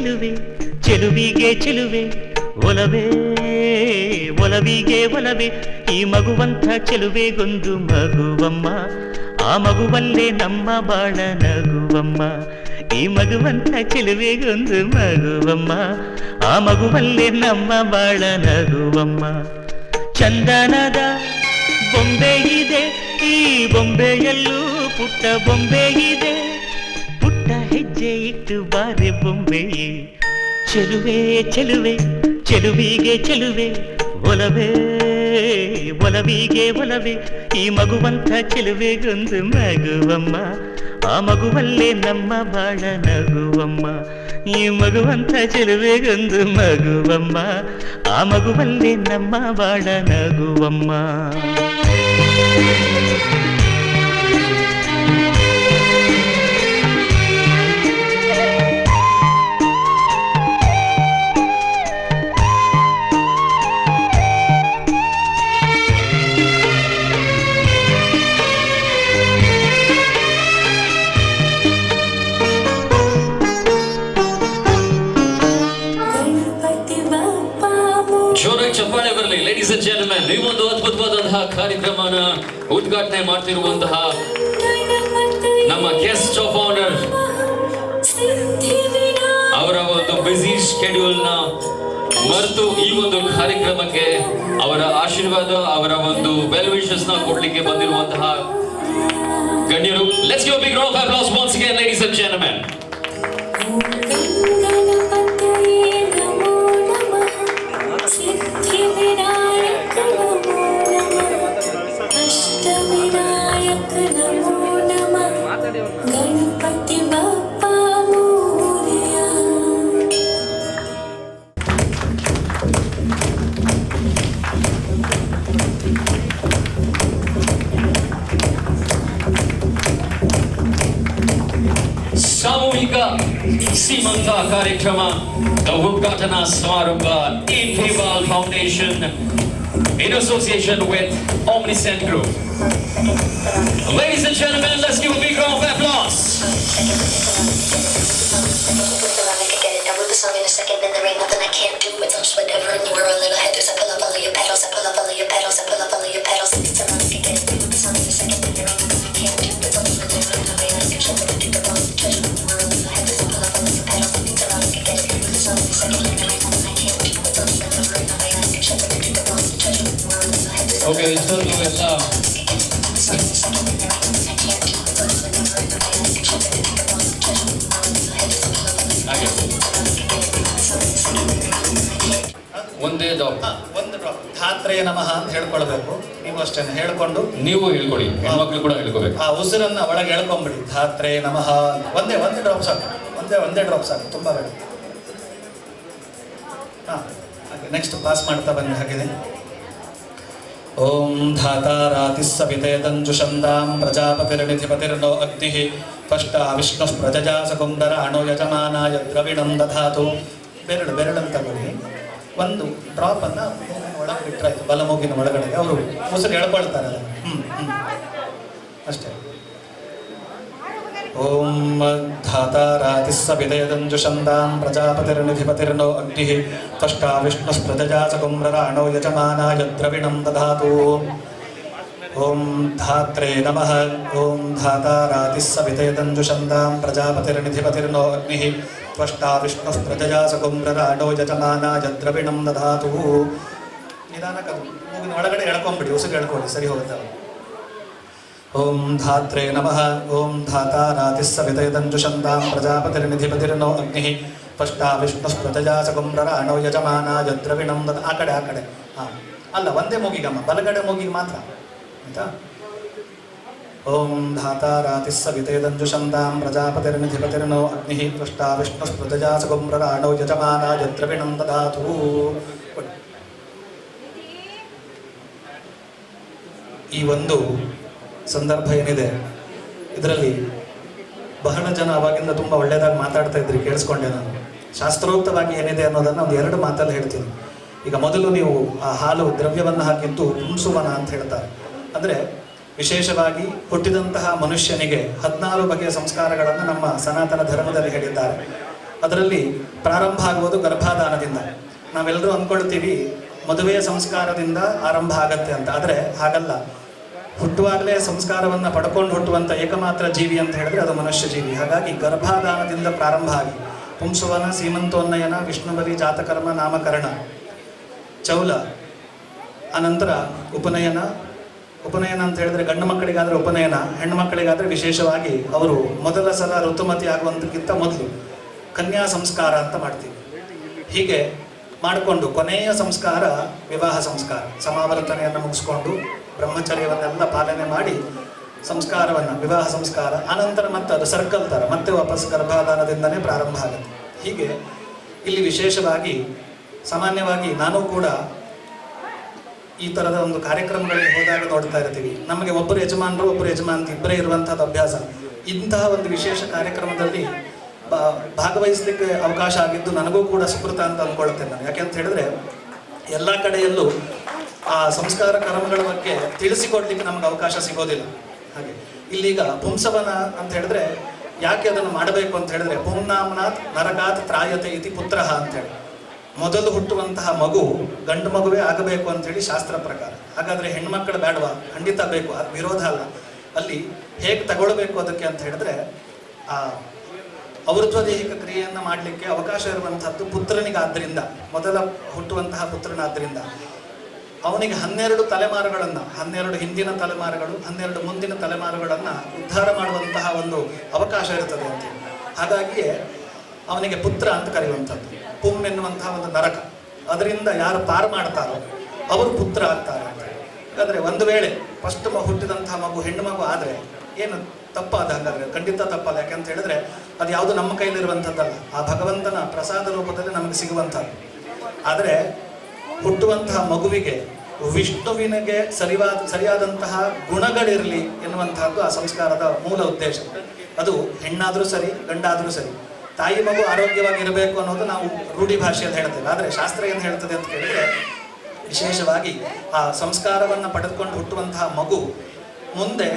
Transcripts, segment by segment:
ಚೆಲುವೆ ಚೆಲುವಿಗೆ ಚೆಲುವೆ ಒಲವೇ ಒಲವಿಗೆ ಒಲವೇ ಈ ಮಗುವಂಥ ಚೆಲುವೆಗೊಂದು ಮಗುವಮ್ಮ ಆ ಮಗುವಲ್ಲೇ ನಮ್ಮ ಬಾಳ ನಗುವಮ್ಮ ಈ ಮಗುವಂಥ ಚೆಲುವೆಗೊಂದು ಮಗುವಮ್ಮ ಆ ಮಗುವಲ್ಲೇ ನಮ್ಮ ಬಾಳ ನಗುವಮ್ಮ ಚಂದನದ ಬೊಂಬೆ ಇದೆ ಈ ಬೊಂಬೆಯಲ್ಲೂ ಪುಟ್ಟ ಬೊಂಬೆ ಇದೆ ಪುಟ್ಟ ಹೆಜ್ಜೆ ಇಟ್ಟು ಬಾರೆ ಬೊಂಬೆಯೇ ಚೆಲುವೆ ಚೆಲುವೆ ಚೆಲುವಿಗೆ ಚೆಲುವೆ ಒಲವೇ ಒಲವಿಗೆ ಒಲವೇ ಈ ಮಗುವಂಥ ಚೆಲುವೆಗೊಂದು ಮಗುವಮ್ಮ ಆ ಮಗುವಲ್ಲೇ ನಮ್ಮ ಬಾಳ ನಗುವಮ್ಮ ಈ ಮಗುವಂಥ ಚೆಲುವೆಗೊಂದು ಮಗುವಮ್ಮ ಆ ಮಗುವಲ್ಲೇ ನಮ್ಮ ಬಾಳ ನಗುವಮ್ಮ ಚಪ್ಪಾಳೆ ಬರಲಿ. ಲೇಡೀಸ್ ಅಂಡ್ ಜೆಂಟಲ್ಮೆನ್, ನೀವೊಂದು ಅದ್ಭುತವಾದಂತಹ ಕಾರ್ಯಕ್ರಮನ ಉದ್ಘಾಟನೆ ಮಾಡ್ತಿರುವಂತಹ ನಮ್ಮ ಗೆಸ್ಟ್ ಆಫ್ ಆನರ್ ಅವರ ಒಂದು ಬ್ಯುಸಿ ಶೆಡ್ಯೂಲ್ ನ ಮರೆತು ಈ ಒಂದು ಕಾರ್ಯಕ್ರಮಕ್ಕೆ ಅವರ ಆಶೀರ್ವಾದ ಅವರ ಒಂದು ವೆಲ್ ವಿಶಸ್ ನ ಕೊಡ್ಲಿಕ್ಕೆ ಬಂದಿರುವಂತಹ ಗಣ್ಯರು. Let's give a big round of applause once again, ladies and gentlemen. ಸಾಮೂಹಿಕ ಸೀಮಂತ ಕಾರ್ಯಕ್ರಮ ಉದ್ಘಾಟನಾ ಸಮಾರಂಭ ಇನ್ಫಿವಾಲ್ foundation in association with Omniscient Group. Ladies and gentlemen, let's give a big round of applause. I wrote the song in a second, then there ain't nothing I can't do. It's just whatever, and you were a little head. I pull up all of your pedals, I pull up all of your pedals, I pull up all of your pedals. It's a lot I can get it. I wrote the song in a second, then there ain't nothing I can't do. It's just whatever, and the way I can show it. I do the most treasure in the world. I had to pull up all of your pedals. It's a lot I can get it. I wrote the song in a second, then there ain't nothing I can't do. It's just whatever, and the way I can show it. I do the most treasure in the world. I had to Okay, ಇಷ್ಟೊಂದು ಎಲ್ಲ ಒಂದೇ ಒಂದು drop ಧಾತ್ರೇಯ ನಮಃ ಅಂತ ಹೇಳ್ಕೊಳ್ಬೇಕು. ನೀವು ಅಷ್ಟೇ ಹೇಳ್ಕೊಂಡು ನೀವು ಹೇಳ್ಕೊಡಿ, ಹೆಣ್ಮಕ್ಳು ಕೂಡ ಹೇಳ್ಕೋಬೇಕು. ಆ ಉಸಿರನ್ನ ಒಳಗೆ ಹೇಳ್ಕೊಂಬಿಡಿ. ಧಾತ್ರೇಯ ನಮಃ ಒಂದೇ ಡ್ರಾಪ್ ಸಾಕು. ಒಂದೇ ಡ್ರಾಪ್ ಸಾಕು, ತುಂಬಾ ಬೇಡ. ನೆಕ್ಸ್ಟ್ ಪಾಸ್ ಮಾಡ್ತಾ ಬನ್ನಿ. ಹಾಗಿದೆ ಓಂ ಧಾತಾರಾತಿಸ್ಸವಿತೇತಂಜುಷಂದಾಂ ಪ್ರಜಾಪತಿರ್ನಿಧಿಪತಿರ್ನೋ ಅಗ್ನಿಃ ತ್ವಷ್ಟಾ ವಿಷ್ಣುಃ ಪ್ರಜಜಾ ಸಕುಂದರ ಅಣೋ ಯಜಮಾನಾಯ ದ್ರವಿಣಂ ದಧಾತು. ಬೆರಳನ್ನು ತಗೊಳ್ಳಿ. ಒಂದು ಡ್ರಾಪ್ ಅನ್ನ ಒಳಗೆ ಬಿಟ್ಟರಾಯ್ತು, ಬಲಮೂಗಿನ ಒಳಗಡೆ. ಅವರು ಉಸಿರು ಹೇಳ್ಕೊಳ್ತಾರೆ. ಅಷ್ಟೇ. ಓಂ ಧಾತಾರಾತಿಸ್ಸವಿತೇತಂಜುಷಂದಾಂ ಪ್ರಜಾಪತಿರ್ನಿಧಿಪತಿರ್ನೋ ಅಗ್ನಿಃ ತ್ವಷ್ಟಾ ವಿಷ್ಣುಃ ಪ್ರಜಜಾ ಸಕುಂದರ ಅಣೋ ಯಜಮಾನಾಯ ದ್ರವಿಣಂ ದಧಾತು. ಓಂ ಧಾತ್ರೇ ನಮಃ. ಓಂ ಧಾತಾರಾತಿಸ್ಸವಿತೇತಂಜುಷಂದಾಂ ಪ್ರಜಾಪತಿರ್ನಿಧಿಪತಿರ್ನೋ ಅಗ್ನಿಃ ತ್ವಷ್ಟಾ ವಿಷ್ಣುಃ ಪ್ರಜಜಾ ಸಕುಂದರ ಅಣೋ ಯಜಮಾನಾಯ ದ್ರವಿಣಂ ದಧಾತು. ನಿಧಾನಕ್ಕದು ಮೂಗಿನ ಒಳಗಡೆ ಎಳ್ಕೊಂಬಿಡಿ, ಉಸಿರು ಎಳ್ಕೊಳ್ಳಿ, ಸರಿ ಹೋಗುತ್ತೆ. ಓಂ ಧಾತ್ರೇ ನಮಃ. ಓಂ ಧಾತಾರಾತಿಸ್ಸವಿತೇತಂಜುಷಂದಾಂ ಪ್ರಜಾಪತಿರ್ನಿಧಿಪತಿರ್ನೋ ಅಗ್ನಿಃ ತ್ವಷ್ಟಾ ವಿಷ್ಣುಃ ಪ್ರಜಜಾ ಸಕುಂದರ ಅಣೋ ಯಜಮಾನಾಯ ದ್ರವಿಣಂ ದಧಾತು. ಆ ಕಡೆ ಹಾಂ ಅಲ್ಲ, ಒಂದೇ ಮೂಗಿಗಮ್ಮ, ಬಲಗಡೆ ಮೂಗಿಗೆ ಮಾತ್ರ ಆಯ್ತಾ. ಓಂ ಧಾತಾರಾತಿಸ್ಸವಿತೇತಂಜುಷಂದಾಂ ಪ್ರಜಾಪತಿರ್ನಿಧಿಪತಿರ್ನೋ ಅಗ್ನಿಃ ತ್ವಷ್ಟಾ ವಿಷ್ಣುಃ ಪ್ರಜಜಾ ಸಕುಂದರ ಅಣೋ ಯಜಮಾನಾಯ ದ್ರವಿಣಂ ದಧಾತು. ಈ ಒಂದು ಸಂದರ್ಭ ಏನಿದೆ ಇದರಲ್ಲಿ ಬಹಳ ಜನ ಅವಾಗಿಂದ ತುಂಬ ಒಳ್ಳೆಯದಾಗಿ ಮಾತಾಡ್ತಾ ಇದ್ರಿ, ಕೇಳಿಸ್ಕೊಂಡೆ ನಾನು. ಶಾಸ್ತ್ರೋಕ್ತವಾಗಿ ಏನಿದೆ ಅನ್ನೋದನ್ನು ಒಂದು 2 ಮಾತಲ್ಲಿ ಹೇಳ್ತೀನಿ. ಈಗ ಮೊದಲು ನೀವು ಆ ಹಾಲು ದ್ರವ್ಯವನ್ನು ಹಾಕಿದ್ದು ಪುಂಸುವನ ಅಂತ ಹೇಳ್ತಾರೆ. ಅಂದರೆ ವಿಶೇಷವಾಗಿ ಹುಟ್ಟಿದಂತಹ ಮನುಷ್ಯನಿಗೆ 14 ಬಗೆಯ ಸಂಸ್ಕಾರಗಳನ್ನು ನಮ್ಮ ಸನಾತನ ಧರ್ಮದಲ್ಲಿ ಹೇಳಿದ್ದಾರೆ. ಅದರಲ್ಲಿ ಪ್ರಾರಂಭ ಆಗುವುದು ಗರ್ಭಾಧಾನದಿಂದ. ನಾವೆಲ್ಲರೂ ಅಂದ್ಕೊಳ್ತೀವಿ ಮದುವೆಯ ಸಂಸ್ಕಾರದಿಂದ ಆರಂಭ ಆಗತ್ತೆ ಅಂತ, ಆದರೆ ಹಾಗಲ್ಲ. ಹುಟ್ಟುವಾಗಲೇ ಸಂಸ್ಕಾರವನ್ನು ಪಡ್ಕೊಂಡು ಹುಟ್ಟುವಂಥ ಏಕಮಾತ್ರ ಜೀವಿ ಅಂತ ಹೇಳಿದ್ರೆ ಅದು ಮನುಷ್ಯ ಜೀವಿ. ಹಾಗಾಗಿ ಗರ್ಭಾಧಾನದಿಂದ ಪ್ರಾರಂಭ ಆಗಿ ಪುಂಸವನ, ಸೀಮಂತೋನ್ನಯನ, ವಿಷ್ಣುಬಲಿ, ಜಾತಕರ್ಮ, ನಾಮಕರಣ, ಚೌಲ, ಅನಂತರ ಉಪನಯನ. ಉಪನಯನ ಅಂತ ಹೇಳಿದ್ರೆ ಗಂಡು ಮಕ್ಕಳಿಗಾದರೆ ಉಪನಯನ, ಹೆಣ್ಣು ಮಕ್ಕಳಿಗಾದರೆ ವಿಶೇಷವಾಗಿ ಅವರು ಮೊದಲ ಸಲ ಋತುಮತಿ ಆಗುವಂತಕ್ಕಿಂತ ಮೊದಲು ಕನ್ಯಾ ಸಂಸ್ಕಾರ ಅಂತ ಮಾಡ್ತೀವಿ. ಹೀಗೆ ಮಾಡಿಕೊಂಡು ಕೊನೆಯ ಸಂಸ್ಕಾರ ವಿವಾಹ ಸಂಸ್ಕಾರ, ಸಮಾವರ್ತನೆಯನ್ನು ಮುಗಿಸ್ಕೊಂಡು ಬ್ರಹ್ಮಚರ್ಯವನ್ನೆಲ್ಲ ಪಾಲನೆ ಮಾಡಿ ಸಂಸ್ಕಾರವನ್ನು, ವಿವಾಹ ಸಂಸ್ಕಾರ, ಆನಂತರ ಮತ್ತೆ ಅದು ಸರ್ಕಲ್ ಥರ ಮತ್ತೆ ವಾಪಸ್ ಗರ್ಭಾಧಾನದಿಂದನೇ ಪ್ರಾರಂಭ ಆಗುತ್ತೆ. ಹೀಗೆ ಇಲ್ಲಿ ವಿಶೇಷವಾಗಿ ಸಾಮಾನ್ಯವಾಗಿ ನಾನು ಕೂಡ ಈ ಥರದ ಒಂದು ಕಾರ್ಯಕ್ರಮಗಳಿಗೆ ಹೋದಾಗ ನೋಡ್ತಾ ಇರ್ತೀವಿ. ನಮಗೆ ಒಬ್ಬರು ಯಜಮಾನರು ಒಬ್ಬರು ಯಜಮಾನತಿ ಇಬ್ಬರೇ ಇರುವಂಥದ್ದು ಅಭ್ಯಾಸ. ಇಂತಹ ಒಂದು ವಿಶೇಷ ಕಾರ್ಯಕ್ರಮದಲ್ಲಿ ಭಾಗವಹಿಸಲಿಕ್ಕೆ ಅವಕಾಶ ಆಗಿದ್ದು ನನಗೂ ಕೂಡ ಸುಕೃತ ಅಂತ ಅಂದ್ಕೊಳ್ತೇನೆ ನಾನು. ಯಾಕೆಂತ ಹೇಳಿದ್ರೆ ಎಲ್ಲ ಕಡೆಯಲ್ಲೂ ಆ ಸಂಸ್ಕಾರ ಕರ್ಮಗಳ ಬಗ್ಗೆ ತಿಳಿಸಿಕೊಡ್ಲಿಕ್ಕೆ ನಮ್ಗೆ ಅವಕಾಶ ಸಿಗೋದಿಲ್ಲ. ಹಾಗೆ ಇಲ್ಲೀಗ ಪುಂಸವನ ಅಂತ ಹೇಳಿದ್ರೆ ಯಾಕೆ ಅದನ್ನು ಮಾಡಬೇಕು ಅಂತ ಹೇಳಿದ್ರೆ ಪುಂನಾಮ್ನಾಥ್ ನರಕಾತ್ ತ್ರಾಯತೆ ಇತಿ ಪುತ್ರ ಅಂತ ಹೇಳಿ, ಮೊದಲು ಹುಟ್ಟುವಂತಹ ಮಗು ಗಂಡು ಮಗುವೇ ಆಗಬೇಕು ಅಂತ ಹೇಳಿ ಶಾಸ್ತ್ರ ಪ್ರಕಾರ. ಹಾಗಾದ್ರೆ ಹೆಣ್ಮಕ್ಕಳು ಬೇಡವಾ? ಖಂಡಿತ ಬೇಕು, ಅದು ವಿರೋಧ ಅಲ್ಲ. ಅಲ್ಲಿ ಹೇಗೆ ತಗೊಳ್ಬೇಕು ಅದಕ್ಕೆ ಅಂತ ಹೇಳಿದ್ರೆ ಆ ಔರ್ಧ್ವದೇಹಿಕ ಕ್ರಿಯೆಯನ್ನು ಮಾಡಲಿಕ್ಕೆ ಅವಕಾಶ ಇರುವಂತಹದ್ದು ಪುತ್ರನಿಗಾದ್ದರಿಂದ, ಮೊದಲ ಹುಟ್ಟುವಂತಹ ಪುತ್ರನಾದ್ದರಿಂದ ಅವನಿಗೆ 12 ತಲೆಮಾರುಗಳನ್ನು, 12 ಹಿಂದಿನ ತಲೆಮಾರುಗಳು, 12 ಮುಂದಿನ ತಲೆಮಾರುಗಳನ್ನು ಉದ್ಧಾರ ಮಾಡುವಂತಹ ಒಂದು ಅವಕಾಶ ಇರ್ತದೆ ಅಂತ. ಹಾಗಾಗಿಯೇ ಅವನಿಗೆ ಪುತ್ರ ಅಂತ ಕರೆಯುವಂಥದ್ದು. ಪುಂ ಎನ್ನುವಂತಹ ಒಂದು ನರಕ, ಅದರಿಂದ ಯಾರು ಪಾರು ಮಾಡ್ತಾರೋ ಅವರು ಪುತ್ರ ಆಗ್ತಾರೆ ಅಂತ. ಯಾಕಂದರೆ ಒಂದು ವೇಳೆ ಫಸ್ಟ್ ಹುಟ್ಟಿದಂತಹ ಮಗು ಹೆಣ್ಣು ಮಗು ಆದರೆ ಏನು ತಪ್ಪಾದ? ಹಾಗಾದರೆ ಖಂಡಿತ ತಪ್ಪಲ್ಲ. ಯಾಕೆಂತ ಹೇಳಿದ್ರೆ ಅದು ಯಾವುದು ನಮ್ಮ ಕೈಲಿರುವಂಥದ್ದಲ್ಲ, ಆ ಭಗವಂತನ ಪ್ರಸಾದ ರೂಪದಲ್ಲಿ ನಮಗೆ ಸಿಗುವಂಥದ್ದು. ಆದರೆ ಹುಟ್ಟುವಂತಹ ಮಗುವಿಗೆ ವಿಷ್ಣುವಿನಿಗೆ ಸರಿಯಾದಂತಹ ಗುಣಗಳಿರಲಿ ಎನ್ನುವಂತಹದ್ದು ಆ ಸಂಸ್ಕಾರದ ಮೂಲ ಉದ್ದೇಶ. ಅದು ಹೆಣ್ಣಾದರೂ ಸರಿ, ಗಂಡಾದರೂ ಸರಿ, ತಾಯಿ ಮಗು ಆರೋಗ್ಯವಾಗಿರಬೇಕು ಅನ್ನೋದು ನಾವು ರೂಢಿ ಭಾಷೆಯಲ್ಲಿ ಹೇಳ್ತೇವೆ. ಆದರೆ ಶಾಸ್ತ್ರ ಏನು ಹೇಳ್ತದೆ ಅಂತ ಕೇಳಿದ್ರೆ ವಿಶೇಷವಾಗಿ ಆ ಸಂಸ್ಕಾರವನ್ನು ಪಡೆದುಕೊಂಡು ಹುಟ್ಟುವಂತಹ ಮಗು ಮುಂದೆ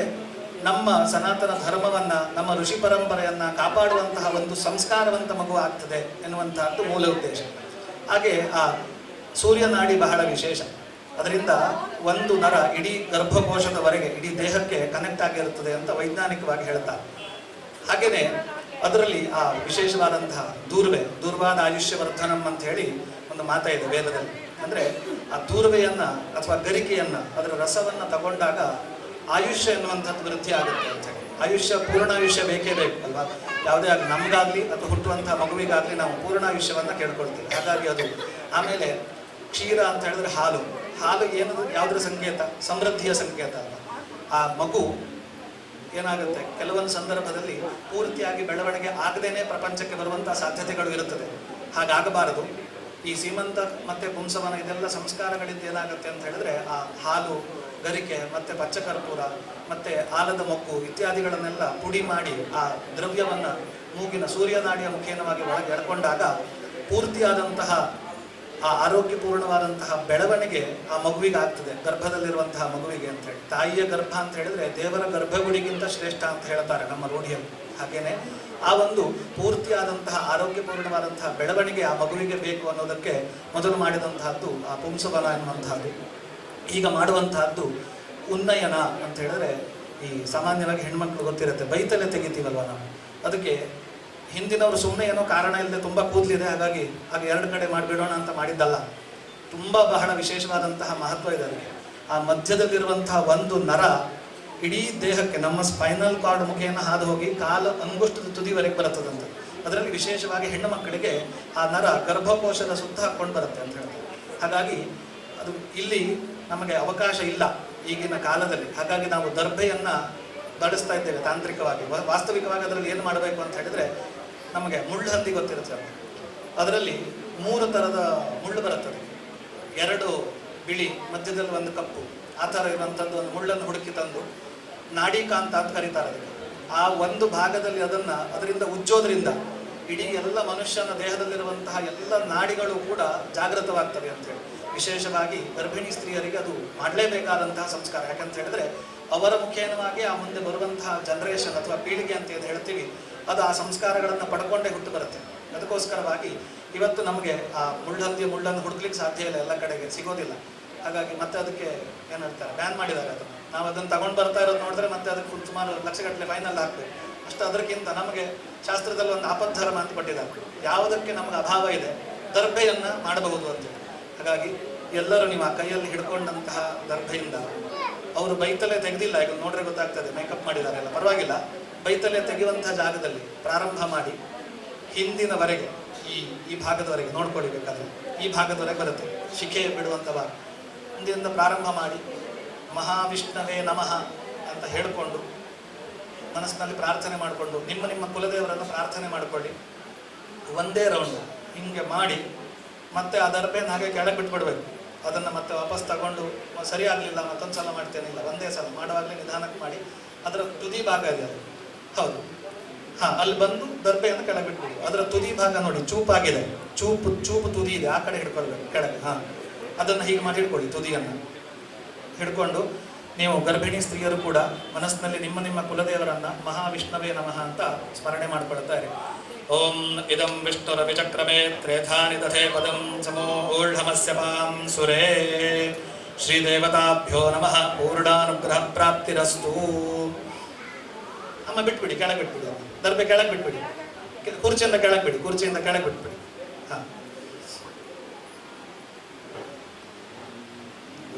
ನಮ್ಮ ಸನಾತನ ಧರ್ಮವನ್ನು, ನಮ್ಮ ಋಷಿ ಪರಂಪರೆಯನ್ನು ಕಾಪಾಡುವಂತಹ ಒಂದು ಸಂಸ್ಕಾರವಂತ ಮಗು ಆಗ್ತದೆ ಎನ್ನುವಂತಹದ್ದು ಮೂಲ ಉದ್ದೇಶ. ಹಾಗೆ ಆ ಸೂರ್ಯನಾಡಿ ಬಹಳ ವಿಶೇಷ. ಅದರಿಂದ ಒಂದು ನರ ಇಡೀ ಗರ್ಭಕೋಶದವರೆಗೆ, ಇಡೀ ದೇಹಕ್ಕೆ ಕನೆಕ್ಟ್ ಆಗಿರುತ್ತದೆ ಅಂತ ವೈಜ್ಞಾನಿಕವಾಗಿ ಹೇಳ್ತಾರೆ. ಹಾಗೆಯೇ ಅದರಲ್ಲಿ ಆ ವಿಶೇಷವಾದಂತಹ ದೂರ್ವಾದ ಆಯುಷ್ಯವರ್ಧನಂ ಅಂತ ಹೇಳಿ ಒಂದು ಮಾತ ಇದೆ ವೇದದಲ್ಲಿ. ಅಂದರೆ ಆ ದೂರ್ವೆಯನ್ನು ಅಥವಾ ಗರಿಕೆಯನ್ನು, ಅದರ ರಸವನ್ನು ತಗೊಂಡಾಗ ಆಯುಷ್ಯ ಎನ್ನುವಂಥದ್ದು ವೃದ್ಧಿ ಆಗುತ್ತೆ ಅಂತ ಹೇಳಿ. ಆಯುಷ್ಯ, ಪೂರ್ಣಾಯುಷ್ಯ ಬೇಕೇ ಬೇಕು ಅಲ್ವಾ? ಯಾವುದೇ ಆಗಲಿ, ನಮಗಾಗಲಿ ಅಥವಾ ಹುಟ್ಟುವಂತಹ ಮಗುವಿಗಾಗಲಿ ನಾವು ಪೂರ್ಣಾಯುಷ್ಯವನ್ನು ಕೇಳ್ಕೊಳ್ತೀವಿ. ಹಾಗಾಗಿ ಅದು. ಆಮೇಲೆ ಕ್ಷೀರ ಅಂತ ಹೇಳಿದ್ರೆ ಹಾಲು. ಹಾಲು ಏನು, ಯಾವುದರ ಸಂಕೇತ? ಸಮೃದ್ಧಿಯ ಸಂಕೇತ ಅಲ್ಲ. ಆ ಮಗು ಏನಾಗುತ್ತೆ, ಕೆಲವೊಂದು ಸಂದರ್ಭದಲ್ಲಿ ಪೂರ್ತಿಯಾಗಿ ಬೆಳವಣಿಗೆ ಆಗದೇನೆ ಪ್ರಪಂಚಕ್ಕೆ ಬರುವಂತಹ ಸಾಧ್ಯತೆಗಳು ಇರುತ್ತದೆ. ಹಾಗಾಗಬಾರದು. ಈ ಸೀಮಂತ ಮತ್ತೆ ಪುಂಸವನ ಇದೆಲ್ಲ ಸಂಸ್ಕಾರಗಳಿಂದ ಏನಾಗುತ್ತೆ ಅಂತ ಹೇಳಿದ್ರೆ ಆ ಹಾಲು, ಗರಿಕೆ, ಮತ್ತೆ ಪಚ್ಚಕರ್ಪೂರ, ಮತ್ತೆ ಆಲದ ಮೊಗ್ಗು ಇತ್ಯಾದಿಗಳನ್ನೆಲ್ಲ ಪುಡಿ ಮಾಡಿ ಆ ದ್ರವ್ಯವನ್ನು ಮೂಗಿನ ಸೂರ್ಯನಾಡಿಯ ಮುಖೇನವಾಗಿ ಒಳಗೆ ಎಳ್ಕೊಂಡಾಗ ಪೂರ್ತಿಯಾದಂತಹ ಆ ಆರೋಗ್ಯಪೂರ್ಣವಾದಂತಹ ಬೆಳವಣಿಗೆ ಆ ಮಗುವಿಗೆ ಆಗ್ತದೆ, ಗರ್ಭದಲ್ಲಿರುವಂತಹ ಮಗುವಿಗೆ ಅಂತ ಹೇಳಿ. ತಾಯಿಯ ಗರ್ಭ ಅಂತ ಹೇಳಿದ್ರೆ ದೇವರ ಗರ್ಭಗುಡಿಗಿಂತ ಶ್ರೇಷ್ಠ ಅಂತ ಹೇಳ್ತಾರೆ ನಮ್ಮ ರೂಢಿಯಲ್ಲಿ. ಹಾಗೇನೆ ಆ ಒಂದು ಪೂರ್ತಿಯಾದಂತಹ ಆರೋಗ್ಯಪೂರ್ಣವಾದಂತಹ ಬೆಳವಣಿಗೆ ಆ ಮಗುವಿಗೆ ಬೇಕು ಅನ್ನೋದಕ್ಕೆ ಮೊದಲು ಮಾಡಿದಂತಹದ್ದು ಆ ಪುಂಸವನ ಎನ್ನುವಂತಹದ್ದು. ಈಗ ಮಾಡುವಂತಹದ್ದು ಉನ್ನಯನ ಅಂತ ಹೇಳಿದ್ರೆ ಈ ಸಾಮಾನ್ಯವಾಗಿ ಹೆಣ್ಮಕ್ಳು ಗೊತ್ತಿರುತ್ತೆ, ಬೈತಲೆ ತೆಗಿತೀವಲ್ವ ನಾವು. ಅದಕ್ಕೆ ಹಿಂದಿನವರು ಸುಮ್ಮನೆ ಏನೋ ಕಾರಣ ಇಲ್ಲದೆ ತುಂಬ ಕೂದಲಿದೆ ಹಾಗಾಗಿ ಆಗ 2 ಕಡೆ ಮಾಡಿಬಿಡೋಣ ಅಂತ ಮಾಡಿದ್ದಲ್ಲ. ತುಂಬ ಬಹಳ ವಿಶೇಷವಾದಂತಹ ಮಹತ್ವ ಇದೆ ಅದಕ್ಕೆ. ಆ ಮಧ್ಯದಲ್ಲಿರುವಂತಹ ಒಂದು ನರ ಇಡೀ ದೇಹಕ್ಕೆ, ನಮ್ಮ ಸ್ಪೈನಲ್ ಕಾರ್ಡ್ ಮುಖೇನ ಹಾದು ಹೋಗಿ ಕಾಲ ಅಂಗುಷ್ಟದ ತುದಿವರೆಗೆ ಬರುತ್ತದಂತೆ. ಅದರಲ್ಲಿ ವಿಶೇಷವಾಗಿ ಹೆಣ್ಣು ಮಕ್ಕಳಿಗೆ ಆ ನರ ಗರ್ಭಕೋಶದ ಸುತ್ತ ಹಾಕ್ಕೊಂಡು ಬರುತ್ತೆ ಅಂತ ಹೇಳ್ತಾರೆ. ಹಾಗಾಗಿ ಅದು ಇಲ್ಲಿ ನಮಗೆ ಅವಕಾಶ ಇಲ್ಲ ಈಗಿನ ಕಾಲದಲ್ಲಿ. ಹಾಗಾಗಿ ನಾವು ದರ್ಭೆಯನ್ನು ಧರಿಸ್ತಾ ಇದ್ದೇವೆ ತಾಂತ್ರಿಕವಾಗಿ. ವಾಸ್ತವಿಕವಾಗಿ ಅದರಲ್ಲಿ ಏನು ಮಾಡಬೇಕು ಅಂತ ಹೇಳಿದರೆ, ನಮಗೆ ಮುಳ್ಳು ಹಂದಿ ಗೊತ್ತಿರುತ್ತೆ, ಅದರಲ್ಲಿ 3 ಥರದ ಮುಳ್ಳು ಬರುತ್ತದೆ. 2 ಬಿಳಿ, ಮಧ್ಯದಲ್ಲಿ 1 ಕಪ್ಪು, ಆ ಥರ ಇರುವಂಥದ್ದು ಒಂದು ಮುಳ್ಳನ್ನು ಹುಡುಕಿ ತಂದು ನಾಡಿಕಾಂತ ಅಂತ ಕರೀತಾರೆ ಅದಕ್ಕೆ. ಆ ಒಂದು ಭಾಗದಲ್ಲಿ ಅದರಿಂದ ಉಜ್ಜೋದ್ರಿಂದ ಇಡೀ ಎಲ್ಲ ಮನುಷ್ಯನ ದೇಹದಲ್ಲಿರುವಂತಹ ಎಲ್ಲ ನಾಡಿಗಳು ಕೂಡ ಜಾಗೃತವಾಗ್ತವೆ ಅಂತೇಳಿ. ವಿಶೇಷವಾಗಿ ಗರ್ಭಿಣಿ ಸ್ತ್ರೀಯರಿಗೆ ಅದು ಮಾಡಲೇಬೇಕಾದಂತಹ ಸಂಸ್ಕಾರ. ಯಾಕಂತ ಹೇಳಿದ್ರೆ ಅವರ ಮುಖೇನವಾಗಿ ಆ ಮುಂದೆ ಬರುವಂತಹ ಜನರೇಷನ್ ಅಥವಾ ಪೀಳಿಗೆ ಅಂತ ಏನು ಹೇಳ್ತೀವಿ, ಅದು ಆ ಸಂಸ್ಕಾರಗಳನ್ನು ಪಡ್ಕೊಂಡೇ ಹುಟ್ಟು ಬರುತ್ತೆ. ಅದಕ್ಕೋಸ್ಕರವಾಗಿ ಇವತ್ತು ನಮಗೆ ಆ ಮುಳ್ಳನ್ನು ಹುಡುಕ್ಲಿಕ್ಕೆ ಸಾಧ್ಯ ಇಲ್ಲ, ಎಲ್ಲ ಕಡೆಗೆ ಸಿಗೋದಿಲ್ಲ. ಹಾಗಾಗಿ ಮತ್ತೆ ಅದಕ್ಕೆ ಏನು ಹೇಳ್ತಾರೆ, ಬ್ಯಾನ್ ಮಾಡಿದ್ದಾರೆ ಅದು. ನಾವು ಅದನ್ನು ತಗೊಂಡು ಬರ್ತಾ ಇರೋದು ನೋಡಿದ್ರೆ ಮತ್ತೆ ಅದಕ್ಕೆ ಸುಮಾರು ಲಕ್ಷಗಟ್ಟಲೆ ಫೈನಲ್ ಹಾಕ್ಬೇಕು. ಅಷ್ಟು ಅದಕ್ಕಿಂತ ನಮಗೆ ಶಾಸ್ತ್ರದಲ್ಲಿ ಒಂದು ಆಪದ್ಧರ್ಮ ಅಂತ ಕೊಟ್ಟಿದ್ದಾರೆ. ಯಾವುದಕ್ಕೆ ನಮಗೆ ಅಭಾವ ಇದೆ ದರ್ಭೆಯನ್ನು ಮಾಡಬಹುದು ಅಂತ. ಹಾಗಾಗಿ ಎಲ್ಲರೂ ನೀವು ಆ ಕೈಯಲ್ಲಿ ಹಿಡ್ಕೊಂಡಂತಹ ದರ್ಭೆಯಿಂದ, ಅವರು ಬೈತಲೆ ತೆಗೆದಿಲ್ಲ, ಈಗ ನೋಡ್ರೆ ಗೊತ್ತಾಗ್ತದೆ ಮೇಕಪ್ ಮಾಡಿದ್ದಾರೆ ಎಲ್ಲ, ಪರವಾಗಿಲ್ಲ. ಬೈತಲೆ ತೆಗೆಯುವಂತಹ ಜಾಗದಲ್ಲಿ ಪ್ರಾರಂಭ ಮಾಡಿ ಹಿಂದಿನವರೆಗೆ ಈ ಭಾಗದವರೆಗೆ ನೋಡ್ಕೊಳ್ಳಿ, ಬೇಕಾದ್ರೆ ಈ ಭಾಗದವರೆಗೆ ಬರುತ್ತೆ ಶಿಖೆ ಬಿಡುವಂಥ ಭಾಗ. ಹಿಂದಿನಿಂದ ಪ್ರಾರಂಭ ಮಾಡಿ ಮಹಾವಿಷ್ಣವೇ ನಮಃ ಅಂತ ಹೇಳಿಕೊಂಡು ಮನಸ್ಸಿನಲ್ಲಿ ಪ್ರಾರ್ಥನೆ ಮಾಡಿಕೊಂಡು ನಿಮ್ಮ ಕುಲದೇವರನ್ನು ಪ್ರಾರ್ಥನೆ ಮಾಡಿಕೊಳ್ಳಿ. ಒಂದೇ ರೌಂಡ್ ಹಿಂಗೆ ಮಾಡಿ ಮತ್ತೆ ಆ ದರ್ಭೆನ ಹಾಗೆ ಕೆಳಗೆ ಬಿಟ್ಬಿಡ್ಬೇಕು. ಅದನ್ನು ಮತ್ತೆ ವಾಪಸ್ ತಗೊಂಡು ಸರಿ ಆಗಲಿಲ್ಲ ಮತ್ತೊಂದು ಸಲ ಮಾಡ್ತೇನಿಲ್ಲ, ಒಂದೇ ಸಲ ಮಾಡುವಾಗಲೇ ನಿಧಾನಕ್ಕೆ ಮಾಡಿ. ಅದರ ತುದಿ ಭಾಗ ಇದೆ ಅದು, ಹೌದು, ಹಾಂ, ಅಲ್ಲಿ ಬಂದು ದರ್ಭೆಯನ್ನು ಕೆಳಗೆ ಬಿಟ್ಬಿಡಿ. ಅದರ ತುದಿ ಭಾಗ ನೋಡಿ ಚೂಪಾಗಿದೆ, ಚೂಪು ತುದಿ ಇದೆ, ಆ ಕಡೆ ಹಿಡ್ಕೊಳ್ಬೇಕು ಕೆಳಗೆ. ಹಾಂ, ಅದನ್ನು ಹೀಗೆ ಮಾಡಿ ಹಿಡ್ಕೊಳ್ಳಿ. ತುದಿಯನ್ನು ಹಿಡ್ಕೊಂಡು ನೀವು ಗರ್ಭಿಣಿ ಸ್ತ್ರೀಯರು ಕೂಡ ಮನಸ್ಸಿನಲ್ಲಿ ನಿಮ್ಮ ಕುಲದೇವರನ್ನ ಮಹಾವಿಷ್ಣವೇ ನಮಃ ಅಂತ ಸ್ಮರಣೆ ಮಾಡಿಕೊಳ್ತಾರೆ. ಓಂ ಇದಂ ವಿಷ್ಣುರವಿಚಕ್ರಮೇ ತ್ರೇಧಾನಿ ದಧೇ ಪದಂ ಸಮೂಢಮಸ್ಯ ಪಾಂ ಸುರೇ ಶ್ರೀದೇವತಾಭ್ಯೋ ನಮಃ ಪೂರ್ಣಾನುಗ್ರಹ ಪ್ರಾಪ್ತಿರಸ್ತು. ಅಮ್ಮ ಬಿಟ್ಬಿಡಿ, ಕೆಳಗೆ ಬಿಟ್ಬಿಡಿ, ದರ್ಬೆ ಕೆಳಗೆ ಬಿಟ್ಬಿಡಿ, ಕುರ್ಚಿಯಿಂದ ಕೆಳಗೆ ಬಿಡಿ, ಕುರ್ಚಿಯಿಂದ ಕೆಳಗೆ ಬಿಟ್ಬಿಡಿ. ಹಾಂ,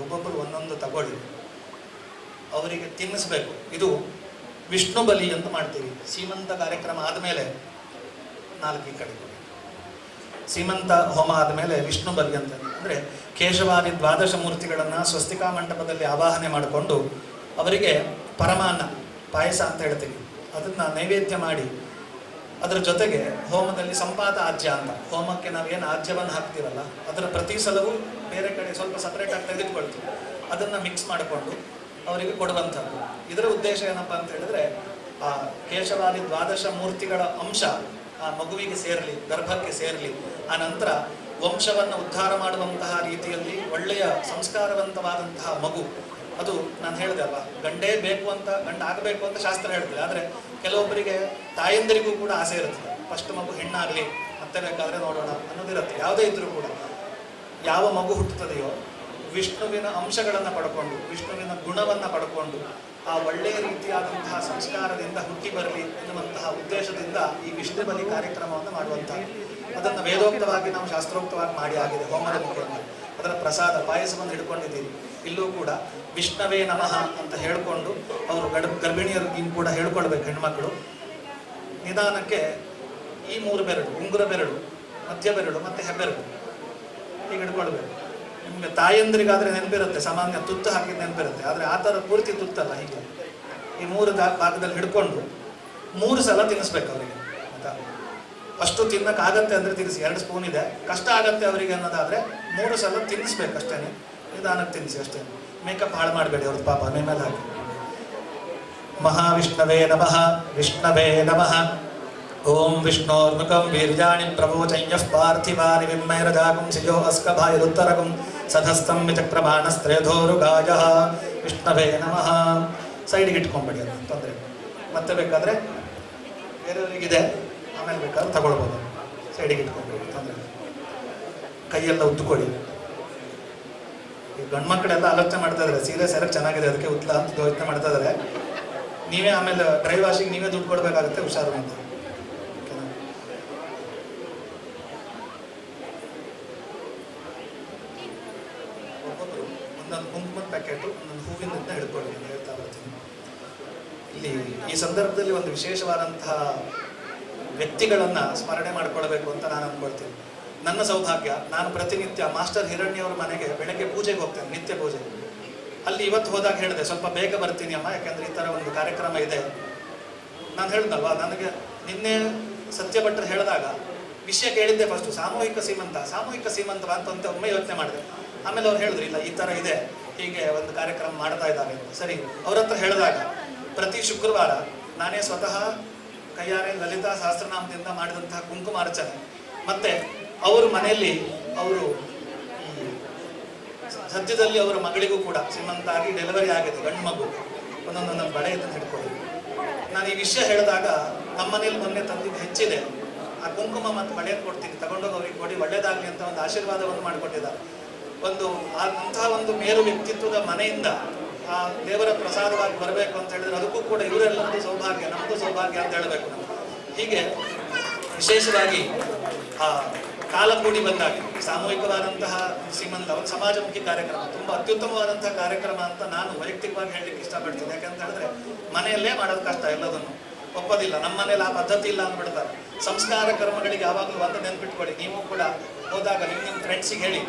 ಒಬ್ಬೊಬ್ಬರು ಒಂದೊಂದು ತಗೊಳ್ಳಿ, ಅವರಿಗೆ ತಿನ್ನಿಸ್ಬೇಕು. ಇದು ವಿಷ್ಣು ಬಲಿ ಅಂತ ಮಾಡ್ತೀವಿ. ಸೀಮಂತ ಕಾರ್ಯಕ್ರಮ ಆದಮೇಲೆ 4 ಈ ಕಡೆ ಸೀಮಂತ ಹೋಮ ಆದಮೇಲೆ ವಿಷ್ಣು ಬಲಿ ಅಂತ, ಅಂದರೆ ಕೇಶವಾದಿ 12 ಮೂರ್ತಿಗಳನ್ನು ಸ್ವಸ್ತಿಕಾ ಮಂಟಪದಲ್ಲಿ ಆವಾಹನೆ ಮಾಡಿಕೊಂಡು ಅವರಿಗೆ ಪರಮಾನ್ನ ಪಾಯಸ ಅಂತ ಹೇಳ್ತೀವಿ, ಅದನ್ನು ನೈವೇದ್ಯ ಮಾಡಿ ಅದರ ಜೊತೆಗೆ ಹೋಮದಲ್ಲಿ ಸಂಪಾತ ಆಜ್ಯ ಅಂತ, ಹೋಮಕ್ಕೆ ನಾವೇನು ಆಜ್ಯವನ್ನು ಹಾಕ್ತೀವಲ್ಲ ಅದರ ಪ್ರತಿ ಸಲವೂ ಬೇರೆ ಕಡೆ ಸ್ವಲ್ಪ ಸಪ್ರೇಟಾಗಿ ತೆಗೆದುಕೊಳ್ತೀವಿ, ಅದನ್ನು ಮಿಕ್ಸ್ ಮಾಡಿಕೊಂಡು ಅವರಿಗೆ ಕೊಡುವಂಥದ್ದು. ಇದರ ಉದ್ದೇಶ ಏನಪ್ಪ ಅಂತ ಹೇಳಿದ್ರೆ, ಆ ಕೇಶವಾದಿ 12 ಮೂರ್ತಿಗಳ ಅಂಶ ಆ ಮಗುವಿಗೆ ಸೇರಲಿ, ಗರ್ಭಕ್ಕೆ ಸೇರಲಿ, ಆ ನಂತರ ವಂಶವನ್ನು ಉದ್ಧಾರ ಮಾಡುವಂತಹ ರೀತಿಯಲ್ಲಿ ಒಳ್ಳೆಯ ಸಂಸ್ಕಾರವಂತವಾದಂತಹ ಮಗು. ಅದು ನಾನು ಹೇಳಿದೆ ಅಲ್ವಾ, ಗಂಡ ಆಗಬೇಕು ಅಂತ ಶಾಸ್ತ್ರ ಹೇಳ್ತದೆ. ಆದರೆ ಕೆಲವೊಬ್ಬರಿಗೆ ತಾಯಂದಿರಿಗೂ ಕೂಡ ಆಸೆ ಇರುತ್ತೆ, ಫಸ್ಟ್ ಮಗು ಹೆಣ್ಣಾಗಲಿ ಮತ್ತೆ ಬೇಕಾದರೆ ನೋಡೋಣ ಅನ್ನೋದಿರುತ್ತೆ. ಯಾವುದೇ ಇದ್ರೂ ಕೂಡ ಯಾವ ಮಗು ಹುಟ್ಟುತ್ತದೆಯೋ ವಿಷ್ಣುವಿನ ಅಂಶಗಳನ್ನು ಪಡ್ಕೊಂಡು, ವಿಷ್ಣುವಿನ ಗುಣವನ್ನು ಪಡ್ಕೊಂಡು, ಆ ಒಳ್ಳೆಯ ರೀತಿಯಾದಂತಹ ಸಂಸ್ಕಾರದಿಂದ ಹುಟ್ಟಿ ಬರಲಿ ಎನ್ನುವಂತಹ ಉದ್ದೇಶದಿಂದ ಈ ವಿಷ್ಣು ಬಲಿ ಕಾರ್ಯಕ್ರಮವನ್ನು ಮಾಡುವಂಥದ್ದು. ಅದನ್ನು ವೇದೋಕ್ತವಾಗಿ ನಾವು ಶಾಸ್ತ್ರೋಕ್ತವಾಗಿ ಮಾಡಿ ಆಗಿದೆ ಹೋಮದ ಮುಖೇನ. ಅದರ ಪ್ರಸಾದ ಪಾಯಸವನ್ನು ಹಿಡ್ಕೊಂಡಿದ್ದೀರಿ. ಇಲ್ಲೂ ಕೂಡ ವಿಷ್ಣವೇ ನಮಃ ಅಂತ ಹೇಳಿಕೊಂಡು ಅವರು ಗರ್ಭಿಣಿಯರಿಗೂ ಕೂಡ ಹೇಳ್ಕೊಳ್ಬೇಕು ಹೆಣ್ಮಕ್ಳು. ನಿಧಾನಕ್ಕೆ ಈ 3 ಬೆರಳು, ಉಂಗುರ ಬೆರಳು, ಮಧ್ಯ ಬೆರಳು ಮತ್ತು ಹೆಬ್ಬೆರಳು ಹೀಗೆ ಹಿಡ್ಕೊಳ್ಬೇಕು. ನಿಮಗೆ ತಾಯಂದ್ರಿಗಾದರೆ ನೆನಪಿರುತ್ತೆ, ಸಾಮಾನ್ಯ ತುತ್ತು ಹಾಕಿದ್ದು ನೆನಪಿರುತ್ತೆ. ಆದರೆ ಆ ಥರ ಪೂರ್ತಿ ತುತ್ತಲ್ಲ, ಹೀಗೆ ಈ 3 ಭಾಗದಲ್ಲಿ ಹಿಡ್ಕೊಂಡು 3 ಸಲ ತಿನ್ನಿಸ್ಬೇಕು ಅವರಿಗೆ. ಆಯಿತಾ, ಅಷ್ಟು ತಿನ್ನಕ್ಕಾಗತ್ತೆ ಅಂದರೆ ತಿನ್ನಿಸಿ. 2 ಸ್ಪೂನ್ ಇದೆ, ಕಷ್ಟ ಆಗತ್ತೆ ಅವರಿಗೆ ಅನ್ನೋದಾದರೆ 3 ಸಲ ತಿನ್ನಿಸ್ಬೇಕು ಅಷ್ಟೇ. ನಿಧಾನಕ್ಕೆ ತಿನ್ನಿಸಿ ಅಷ್ಟೇ, ಮೇಕಪ್ ಹಾಳು ಮಾಡಬೇಡಿ ಅವ್ರದ್ದು ಪಾಪ ಮೇಲೆ ಹಾಕಿ. ಮಹಾವಿಷ್ಣವೇ ನಮಃ, ವಿಷ್ಣವೇ ನಮಃ. ಓಂ ವಿಷ್ಣೋರ್ಮುಖಂ ವೀರ್ಯಾಣಿ ಪ್ರವೋಚಯ್ಯಃ ಪಾರ್ಥಿವಾನಿ ವಿಮ್ಮೈರಜಾಗುಂ ಸಿಜೋ ಅಸ್ಕಭಾಯರುತ್ತರಗುಂ ಸಧಸ್ತಂ ವಿಚಕ್ರಮಾಣಸ್ತ್ರೇಧೋರುಗಾಯಃ. ವಿಷ್ಣವೇ ನಮಃ. ಸೈಡಿಗೆ ಇಟ್ಕೊಂಡ್ಬೇಡಿ, ಅದು ತೊಂದರೆ. ಮತ್ತೆ ಬೇಕಾದರೆ ಬೇರೆಯವರಿಗಿದೆ, ಆಮೇಲೆ ಬೇಕಾದ್ರೆ ತಗೊಳ್ಬೋದು. ಸೈಡಿಗೆ ಇಟ್ಕೊಂಡ್ಬೇಡಿ, ತೊಂದರೆ. ಕೈಯೆಲ್ಲ ಉದ್ದುಕೊಳ್ಳಿ. ಈ ಗಂಡು ಮಕ್ಕಳೆಲ್ಲ ಆಲೋಚನೆ ಮಾಡ್ತಾ ಇದ್ದಾರೆ, ಸೀರೆ ಸೆರಕ್ ಚೆನ್ನಾಗಿದೆ ಅದಕ್ಕೆ ಉತ್ಲ ಅಂತ ಯೋಚನೆ ಮಾಡ್ತಾ ಇದ್ದಾರೆ. ನೀವೇ ಆಮೇಲೆ ಡ್ರೈ ವಾಷಿಂಗ್ ನೀವೇ ದುಡ್ಡು ಕೊಡಬೇಕಾಗುತ್ತೆ, ಹುಷಾರು ಅಂತ. ಒಬ್ಬೊಬ್ಬರು ಒಂದೊಂದು ಕುಂಕುಮದ ಪ್ಯಾಕೆಟು, ಒಂದೊಂದು ಹೂವಿನಿಂದ ಹಿಡ್ಕೊಳ್ಳಿ ಅಂತ ಹೇಳ್ತಾ ಬರ್ತೀನಿ. ಇಲ್ಲಿ ಈ ಸಂದರ್ಭದಲ್ಲಿ ಒಂದು ವಿಶೇಷವಾದಂತಹ ವ್ಯಕ್ತಿಗಳನ್ನು ಸ್ಮರಣೆ ಮಾಡ್ಕೊಳ್ಬೇಕು ಅಂತ ನಾನು ಅಂದ್ಕೊಳ್ತೀನಿ. ನನ್ನ ಸೌಭಾಗ್ಯ, ನಾನು ಪ್ರತಿನಿತ್ಯ ಮಾಸ್ಟರ್ ಹಿರಣ್ಯವ್ರ ಮನೆಗೆ ಬೆಳಗ್ಗೆ ಪೂಜೆಗೆ ಹೋಗ್ತೇನೆ, ನಿತ್ಯ ಪೂಜೆ. ಅಲ್ಲಿ ಇವತ್ತು ಹೋದಾಗ ಹೇಳಿದೆ ಸ್ವಲ್ಪ ಬೇಗ ಬರ್ತೀನಿ ಅಮ್ಮ, ಯಾಕೆಂದರೆ ಈ ಥರ ಒಂದು ಕಾರ್ಯಕ್ರಮ ಇದೆ. ನಾನು ಹೇಳಿದ್ನಲ್ವಾ, ನನಗೆ ನಿನ್ನೆ ಸತ್ಯ ಭಟ್ರು ಹೇಳಿದಾಗ ವಿಷಯ ಕೇಳಿದ್ದೆ ಫಸ್ಟು, ಸಾಮೂಹಿಕ ಸೀಮಂತ ಅಂತ ಒಮ್ಮೆ ಯೋಚನೆ ಮಾಡಿದೆ. ಆಮೇಲೆ ಅವ್ರು ಹೇಳಿದ್ರು ಇಲ್ಲ ಈ ಥರ ಇದೆ, ಹೀಗೆ ಒಂದು ಕಾರ್ಯಕ್ರಮ ಮಾಡ್ತಾ ಇದ್ದಾರೆ. ಸರಿ, ಅವ್ರ ಹತ್ರ ಹೇಳಿದಾಗ ಪ್ರತಿ ಶುಕ್ರವಾರ ನಾನೇ ಸ್ವತಃ ಕೈಯಾರೆ ಲಲಿತಾ ಸಹಸ್ರನಾಮದಿಂದ ಮಾಡಿದಂತಹ ಕುಂಕುಮಾರ್ಚನೆ, ಮತ್ತು ಅವ್ರ ಮನೆಯಲ್ಲಿ ಅವರು ಸದ್ಯದಲ್ಲಿ ಅವರ ಮಗಳಿಗೂ ಕೂಡ ಶ್ರೀಮಂತ ಆಗಿ ಡೆಲಿವರಿ ಆಗಿದೆ, ಗಂಡು ಮಗು. ಒಂದೊಂದೊಂದೊಂದು ಬಳೆ ಇದನ್ನು ಹಿಡ್ಕೊಳ್ಳಿ. ನಾನು ಈ ವಿಷಯ ಹೇಳಿದಾಗ ನಮ್ಮ ಮನೇಲಿ ಮೊನ್ನೆ ತಂದಿದ್ದು ಹೆಚ್ಚಿದೆ, ಆ ಕುಂಕುಮ ಮತ್ತು ಬಳೆಯನ್ನು ಕೊಡ್ತೀನಿ, ತಗೊಂಡೋಗಿ ಅವ್ರಿಗೆ ಕೊಡಿ, ಒಳ್ಳೇದಾಗಲಿ ಅಂತ ಒಂದು ಆಶೀರ್ವಾದವನ್ನು ಮಾಡಿಕೊಟ್ಟಿದ್ದಾರೆ. ಅಂತಹ ಒಂದು ಮೇರು ವ್ಯಕ್ತಿತ್ವದ ಮನೆಯಿಂದ ಆ ದೇವರ ಪ್ರಸಾದವಾಗಿ ಬರಬೇಕು ಅಂತ ಹೇಳಿದ್ರೆ ಅದಕ್ಕೂ ಕೂಡ ಇವರೆಲ್ಲರದ್ದು ಸೌಭಾಗ್ಯ, ನಮ್ಮದು ಸೌಭಾಗ್ಯ ಅಂತ ಹೇಳಬೇಕು ನಾವು. ಹೀಗೆ ವಿಶೇಷವಾಗಿ ಆ ಕಾಲ ಕೂಡಿ ಬಂದಾಗ ಸಾಮೂಹಿಕವಾದಂತಹ ಶ್ರೀಮಂತ ಒಂದು ಸಮಾಜಮುಖಿ ಕಾರ್ಯಕ್ರಮ, ತುಂಬ ಅತ್ಯುತ್ತಮವಾದಂತಹ ಕಾರ್ಯಕ್ರಮ ಅಂತ ನಾನು ವೈಯಕ್ತಿಕವಾಗಿ ಹೇಳಲಿಕ್ಕೆ ಇಷ್ಟಪಡ್ತೀನಿ. ಯಾಕಂತ ಹೇಳಿದ್ರೆ ಮನೆಯಲ್ಲೇ ಮಾಡೋದು ಕಷ್ಟ, ಎಲ್ಲದನ್ನು ಒಪ್ಪೋದಿಲ್ಲ. ನಮ್ಮ ಮನೇಲಿ ಆ ಪದ್ಧತಿ ಇಲ್ಲ ಅಂದ್ಬಿಡ್ತಾರೆ. ಸಂಸ್ಕಾರ ಕರ್ಮಗಳಿಗೆ ಯಾವಾಗಲೂ ಒಂದು ನೆನ್ಪಿಟ್ಕೊಳ್ಳಿ, ನೀವು ಕೂಡ ಹೋದಾಗ ನಿಮ್ಮ ಫ್ರೆಂಡ್ಸಿಗೆ ಹೇಳಿ,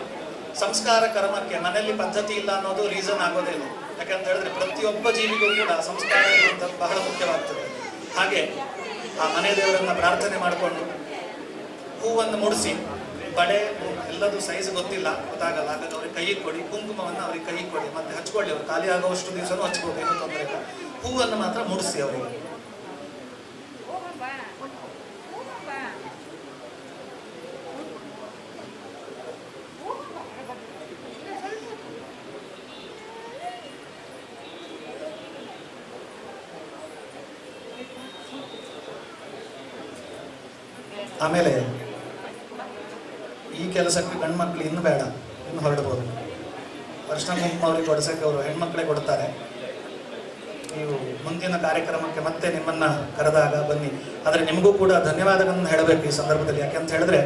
ಸಂಸ್ಕಾರ ಕರ್ಮಕ್ಕೆ ಮನೆಯಲ್ಲಿ ಪದ್ಧತಿ ಇಲ್ಲ ಅನ್ನೋದು ರೀಸನ್ ಆಗೋದೇ ಇಲ್ಲ. ಯಾಕಂತ ಹೇಳಿದ್ರೆ ಪ್ರತಿಯೊಬ್ಬ ಜೀವಿಗೂ ಕೂಡ ಸಂಸ್ಕಾರ ಇರುವಂಥದ್ದು ಬಹಳ ಮುಖ್ಯವಾಗ್ತದೆ. ಹಾಗೆ ಆ ಮನೆ ದೇವರನ್ನ ಪ್ರಾರ್ಥನೆ ಮಾಡಿಕೊಂಡು ಹೂವನ್ನು ಮುಡಿಸಿ, ಬಳೆ ಎಲ್ಲದೂ ಸೈಜ್ ಗೊತ್ತಿಲ್ಲ, ಗೊತ್ತಾಗಲ್ಲ, ಹಾಗಾಗಿ ಅವ್ರಿಗೆ ಕೈಗೆ ಕೊಡಿ, ಕುಂಕುಮವನ್ನು ಅವ್ರಿಗೆ ಕೈಗೆ ಕೊಡಿ, ಮತ್ತೆ ಹಚ್ಕೊಳ್ಳಿ. ಅವ್ರು ಖಾಲಿ ಆಗುವಷ್ಟು ದಿವಸನೂ ಹಚ್ಬೋದು, ಏನೂ ತೊಂದರೆ ಇಲ್ಲ. ಹೂವನ್ನು ಮಾತ್ರ ಮುಡಿಸಿ ಅವರಿಗೆ. ಆಮೇಲೆ ಈ ಕೆಲಸಕ್ಕೆ ಗಂಡ್ಮಕ್ಳು ಇನ್ನು ಬೇಡ, ಇನ್ನು ಹೊರಡ್ಬೋದು. ಅರ್ಶಿನ ಕುಂಕುಮ ಅವ್ರಿಗೆ ಕೊಡ್ಸಕ್ಕೆ ಅವರು ಹೆಣ್ಮಕ್ಳೇ ಕೊಡ್ತಾರೆ. ನೀವು ಮುಂದಿನ ಕಾರ್ಯಕ್ರಮಕ್ಕೆ ಮತ್ತೆ ನಿಮ್ಮನ್ನ ಕರೆದಾಗ ಬನ್ನಿ. ಆದರೆ ನಿಮಗೂ ಕೂಡ ಧನ್ಯವಾದಗಳನ್ನು ಹೇಳಬೇಕು ಈ ಸಂದರ್ಭದಲ್ಲಿ. ಯಾಕೆಂತ ಹೇಳಿದ್ರೆ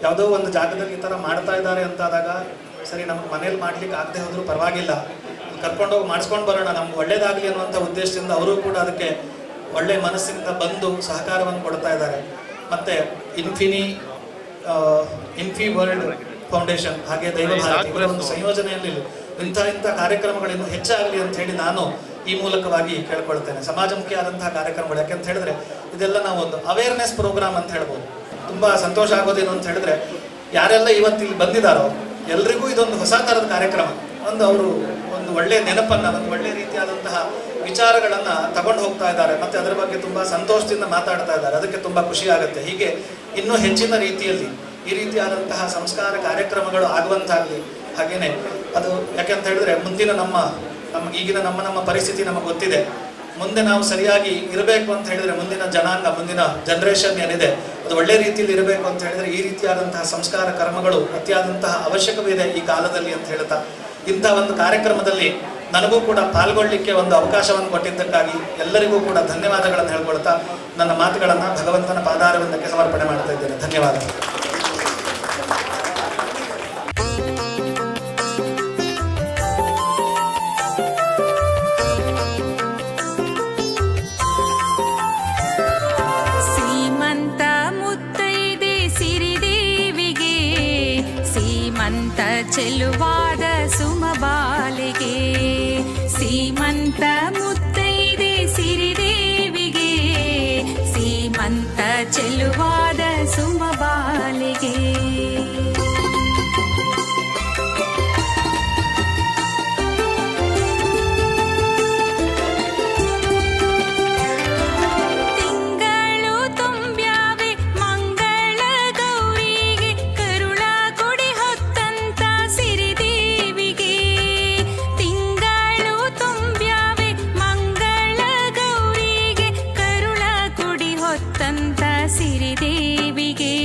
ಯಾವುದೋ ಒಂದು ಜಾಗದಲ್ಲಿ ಈ ಥರ ಮಾಡ್ತಾ ಇದ್ದಾರೆ ಅಂತಾದಾಗ, ಸರಿ ನಮ್ಗೆ ಮನೇಲಿ ಮಾಡ್ಲಿಕ್ಕೆ ಆಗದೆ ಹೋದ್ರೂ ಪರವಾಗಿಲ್ಲ, ಕರ್ಕೊಂಡೋಗಿ ಮಾಡಿಸ್ಕೊಂಡು ಬರೋಣ, ನಮ್ಗೆ ಒಳ್ಳೇದಾಗಲಿ ಅನ್ನುವಂಥ ಉದ್ದೇಶದಿಂದ ಅವರು ಕೂಡ ಅದಕ್ಕೆ ಒಳ್ಳೆ ಮನಸ್ಸಿನಿಂದ ಬಂದು ಸಹಕಾರವನ್ನು ಕೊಡ್ತಾ ಇದ್ದಾರೆ. ಮತ್ತು ಇನ್ಫಿ ವರ್ಲ್ಡ್ ಫೌಂಡೇಶನ್ ಹಾಗೆ ದೈವ ಭಾರತಿ ಇವರ ಒಂದು ಸಂಯೋಜನೆಯಲ್ಲಿ ಇಂಥ ಕಾರ್ಯಕ್ರಮಗಳಿನ್ನು ಹೆಚ್ಚಾಗಲಿ ಅಂತ ಹೇಳಿ ನಾನು ಈ ಮೂಲಕವಾಗಿ ಕೇಳ್ಕೊಳ್ತೇನೆ. ಸಮಾಜಮುಖಿ ಆದಂತಹ ಕಾರ್ಯಕ್ರಮಗಳು, ಯಾಕೆಂತ ಹೇಳಿದ್ರೆ ಇದೆಲ್ಲ ನಾವು ಒಂದು ಅವೇರ್ನೆಸ್ ಪ್ರೋಗ್ರಾಮ್ ಅಂತ ಹೇಳ್ಬೋದು. ತುಂಬ ಸಂತೋಷ ಆಗೋದೇನು ಅಂತ ಹೇಳಿದ್ರೆ ಯಾರೆಲ್ಲ ಇವತ್ತು ಇಲ್ಲಿ ಬಂದಿದ್ದಾರೋ ಎಲ್ರಿಗೂ ಇದೊಂದು ಹೊಸ ಥರದ ಕಾರ್ಯಕ್ರಮ, ಅವರು ಒಂದು ಒಳ್ಳೆಯ ನೆನಪನ್ನು, ಒಂದು ಒಳ್ಳೆಯ ರೀತಿಯಾದಂತಹ ವಿಚಾರಗಳನ್ನು ತಗೊಂಡು ಹೋಗ್ತಾ ಇದ್ದಾರೆ, ಮತ್ತು ಅದರ ಬಗ್ಗೆ ತುಂಬ ಸಂತೋಷದಿಂದ ಮಾತಾಡ್ತಾ ಇದ್ದಾರೆ. ಅದಕ್ಕೆ ತುಂಬ ಖುಷಿ ಆಗುತ್ತೆ. ಹೀಗೆ ಇನ್ನೂ ಹೆಚ್ಚಿನ ರೀತಿಯಲ್ಲಿ ಈ ರೀತಿಯಾದಂತಹ ಸಂಸ್ಕಾರ ಕಾರ್ಯಕ್ರಮಗಳು ಆಗುವಂತಾಗಲಿ. ಹಾಗೇನೆ ಅದು ಯಾಕೆಂತ ಹೇಳಿದ್ರೆ ಮುಂದಿನ ಈಗಿನ ನಮ್ಮ ಪರಿಸ್ಥಿತಿ ನಮಗೆ ಗೊತ್ತಿದೆ. ಮುಂದೆ ನಾವು ಸರಿಯಾಗಿ ಇರಬೇಕು ಅಂತ ಹೇಳಿದ್ರೆ ಮುಂದಿನ ಜನಾಂಗ, ಮುಂದಿನ ಜನರೇಷನ್ ಏನಿದೆ ಅದು ಒಳ್ಳೆ ರೀತಿಯಲ್ಲಿ ಇರಬೇಕು ಅಂತ ಹೇಳಿದ್ರೆ ಈ ರೀತಿಯಾದಂತಹ ಸಂಸ್ಕಾರ ಕರ್ಮಗಳು ಅತಿಯಾದಂತಹ ಅವಶ್ಯಕವಿದೆ ಈ ಕಾಲದಲ್ಲಿ ಅಂತ ಹೇಳ್ತಾ, ಇಂಥ ಒಂದು ಕಾರ್ಯಕ್ರಮದಲ್ಲಿ ನನಗೂ ಕೂಡ ಪಾಲ್ಗೊಳ್ಳಿಕ್ಕೆ ಒಂದು ಅವಕಾಶವನ್ನು ಕೊಟ್ಟಿದ್ದಕ್ಕಾಗಿ ಎಲ್ಲರಿಗೂ ಕೂಡ ಧನ್ಯವಾದಗಳನ್ನು ಹೇಳ್ಕೊಳ್ತಾ ನನ್ನ ಮಾತುಗಳನ್ನು ಭಗವಂತನ ಪಾದಾರವಿಂದಕ್ಕೆ ಸಮರ್ಪಣೆ ಮಾಡ್ತಾ ಇದ್ದೇನೆ. ಧನ್ಯವಾದಗಳು. ಸೀಮಂತ ಮುತ್ತೈದೆ ಸಿರಿದೇವಿಗೆ, ಸೀಮಂತ ಚೆಲುವಾದ ಸುಮಬಾಲೆಗೆ. ಸೀಮಂತ ಮುತ್ತೈದೆ ಸಿರಿದೇವಿಗೆ, ಸೀಮಂತ ಚೆಲುವಾದ ಸುಮಬಾಲೆಗೆ. ತಿಂಗಳು ತುಂಬ್ಯಾವೆ ಮಂಗಳ ಗೌರಿಗೆ, ಕರುಳ ಗುಡಿ ಹೊತ್ತಂತ ಸಿರಿದೇವಿಗೆ. ತಿಂಗಳು ತುಂಬ್ಯಾವೆ ಮಂಗಳ ಗೌರಿಗೆ, ಕರುಳ ಗುಡಿ ಹೊತ್ತಂತ ಸಿರಿದೇವಿಗೆ.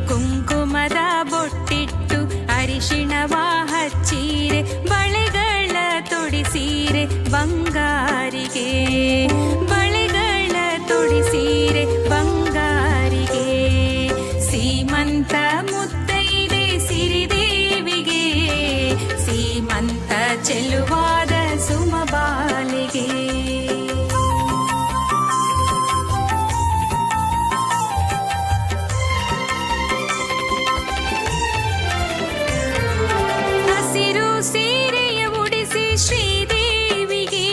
ಕುಂಕುಮದ ಬೊಟ್ಟಿಟ್ಟು ಅರಿಶಿಣವ ಹಚ್ಚೀರೆ, ಬಳೆಗಳ ತೊಡಿಸೀರೆ ಬಂಗಾರಿಗೆ. ಬಳೆಗಳ ತೊಡಿಸೀರೆ ಬಂಗಾರಿಗೆ. ಸೀಮಂತ ಮುತ್ತೈದೆ ಸಿರಿದೇವಿಗೆ, ಸೀಮಂತ ಚೆಲುವಾದ ಸುಮಬಾಲೆಗೆ. ಹಸಿರು ಸೀರೆಯ ಉಡಿಸಿ ಶ್ರೀದೇವಿಗೆ,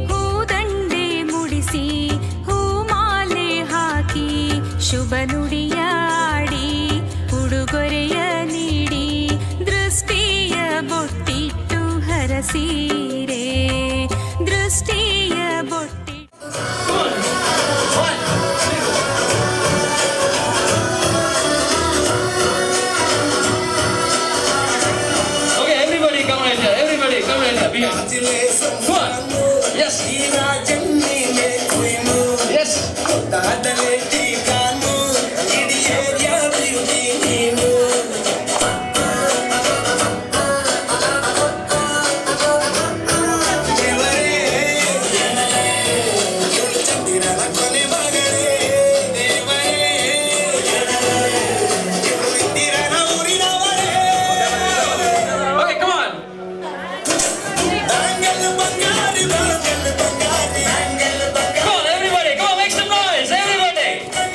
ಹೂದಂಡೆ ಮುಡಿಸಿ ಹೂಮಾಲೆ ಹಾಕಿ, ಶುಭ ನುಡಿಯಾಡಿ ಉಡುಗೊರೆಯ ನೀಡಿ, ದೃಷ್ಟಿಯ ಬೊಟ್ಟಿಟ್ಟು ಹರಸೀರೆ. ದೃಷ್ಟಿಯ ಬೊಟ್ಟಿ Okay, everybody come right here. Everybody come right here. Come on. Yes. Yes. Okay, come on. Come on, everybody. Come on, make some noise. Everybody. Come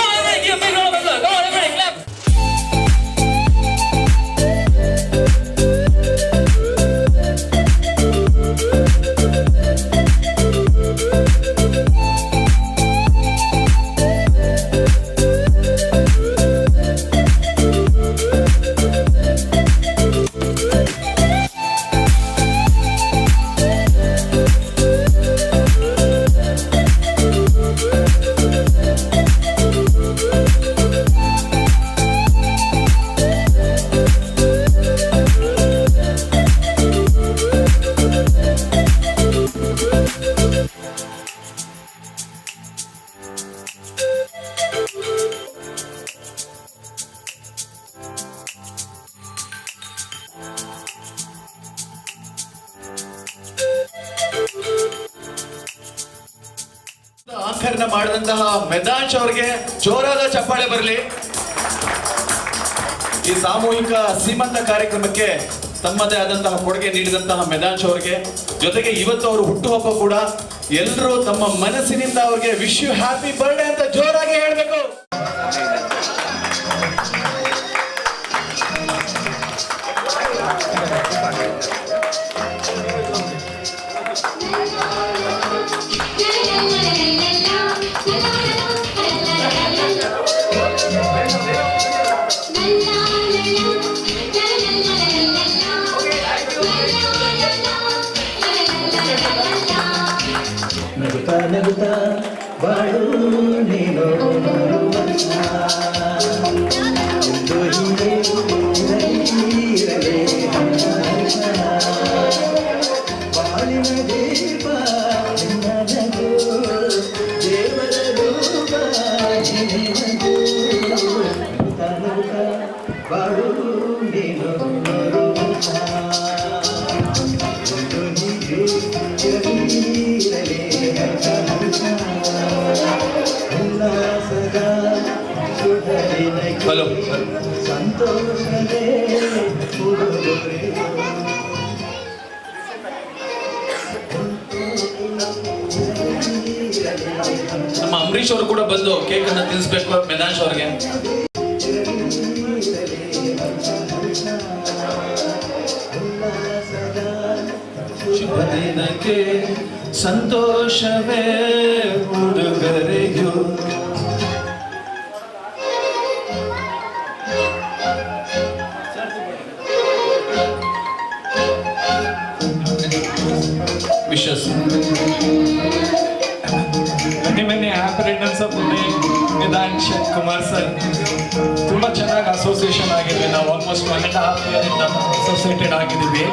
on, everybody. Give a big round of applause. Come on, everybody. Clap. ಆಂಕರ್ನ ಮಾಡಿದಂತಹ ಮೆದಾಂಶ್ ಅವರಿಗೆ ಜೋರಾದ ಚಪ್ಪಾಳೆ ಬರಲಿ. ಈ ಸಾಮೂಹಿಕ ಸೀಮಂತ ಕಾರ್ಯಕ್ರಮಕ್ಕೆ ತಮ್ಮದೇ ಆದಂತಹ ಕೊಡುಗೆ ನೀಡಿದಂತಹ ಮೆದಾಂಶ್ ಅವರಿಗೆ, ಜೊತೆಗೆ ಇವತ್ತು ಅವರು ಹುಟ್ಟುಹಬ್ಬ ಕೂಡ, ಎಲ್ಲರೂ ತಮ್ಮ ಮನಸ್ಸಿನಿಂದ ಅವರಿಗೆ ವಿಶ್ ಯು ಹ್ಯಾಪಿ ಬರ್ಡೇ ಅಂತ ಜೋರಾಗಿ ಹೇಳಬೇಕು. ನಗುತ್ತಾ ನಗುತ್ತಾ ಬಾಳು ನೀನು ವರ್ಷ ಎಂದು ಹೀಗೆ ಇರಲಿ ಹರ್ಷ. ಬಾಳಿನ ದೀಪ ನಿನ್ನ ನಗು, ದೇವರ ರೂಪ ನಿನಗೂ. ನಗುತ್ತಾ ನಗುತ್ತಾ ಬಾಳು ನೀನು ವರ್ಷ ಎಂದು ಹೀಗೆ ಇರಲಿ ಹಲೋ ಸಂತೋಷವೇ ಉಡುಗೊರೆ. ನಮ್ಮ ಅಂಬರೀಶ್ ಅವರು ಕೂಡ ಬಂದು ಕೇಕ್ ಅನ್ನ ತಿನ್ನಿಸ್ಬೇಕು ಮೆದಾಂಶ್ ಅವ್ರಿಗೆ. ಶುಭ ದಿನಕ್ಕೆ ಸಂತೋಷವೇ ಉಡುಗೊರೆಯು. Wishes many happy returns of the day, Nidansh Kumar sir. ತುಂಬ ಚೆನ್ನಾಗಿ ಅಸೋಸಿಯೇಷನ್ ಆಗಿದ್ವಿ ನಾವು. ಆಲ್ಮೋಸ್ಟ್ 1.5 year ಇಂದ ಅಸೋಸಿಯೇಟೆಡ್ ಆಗಿದ್ದೀವಿ.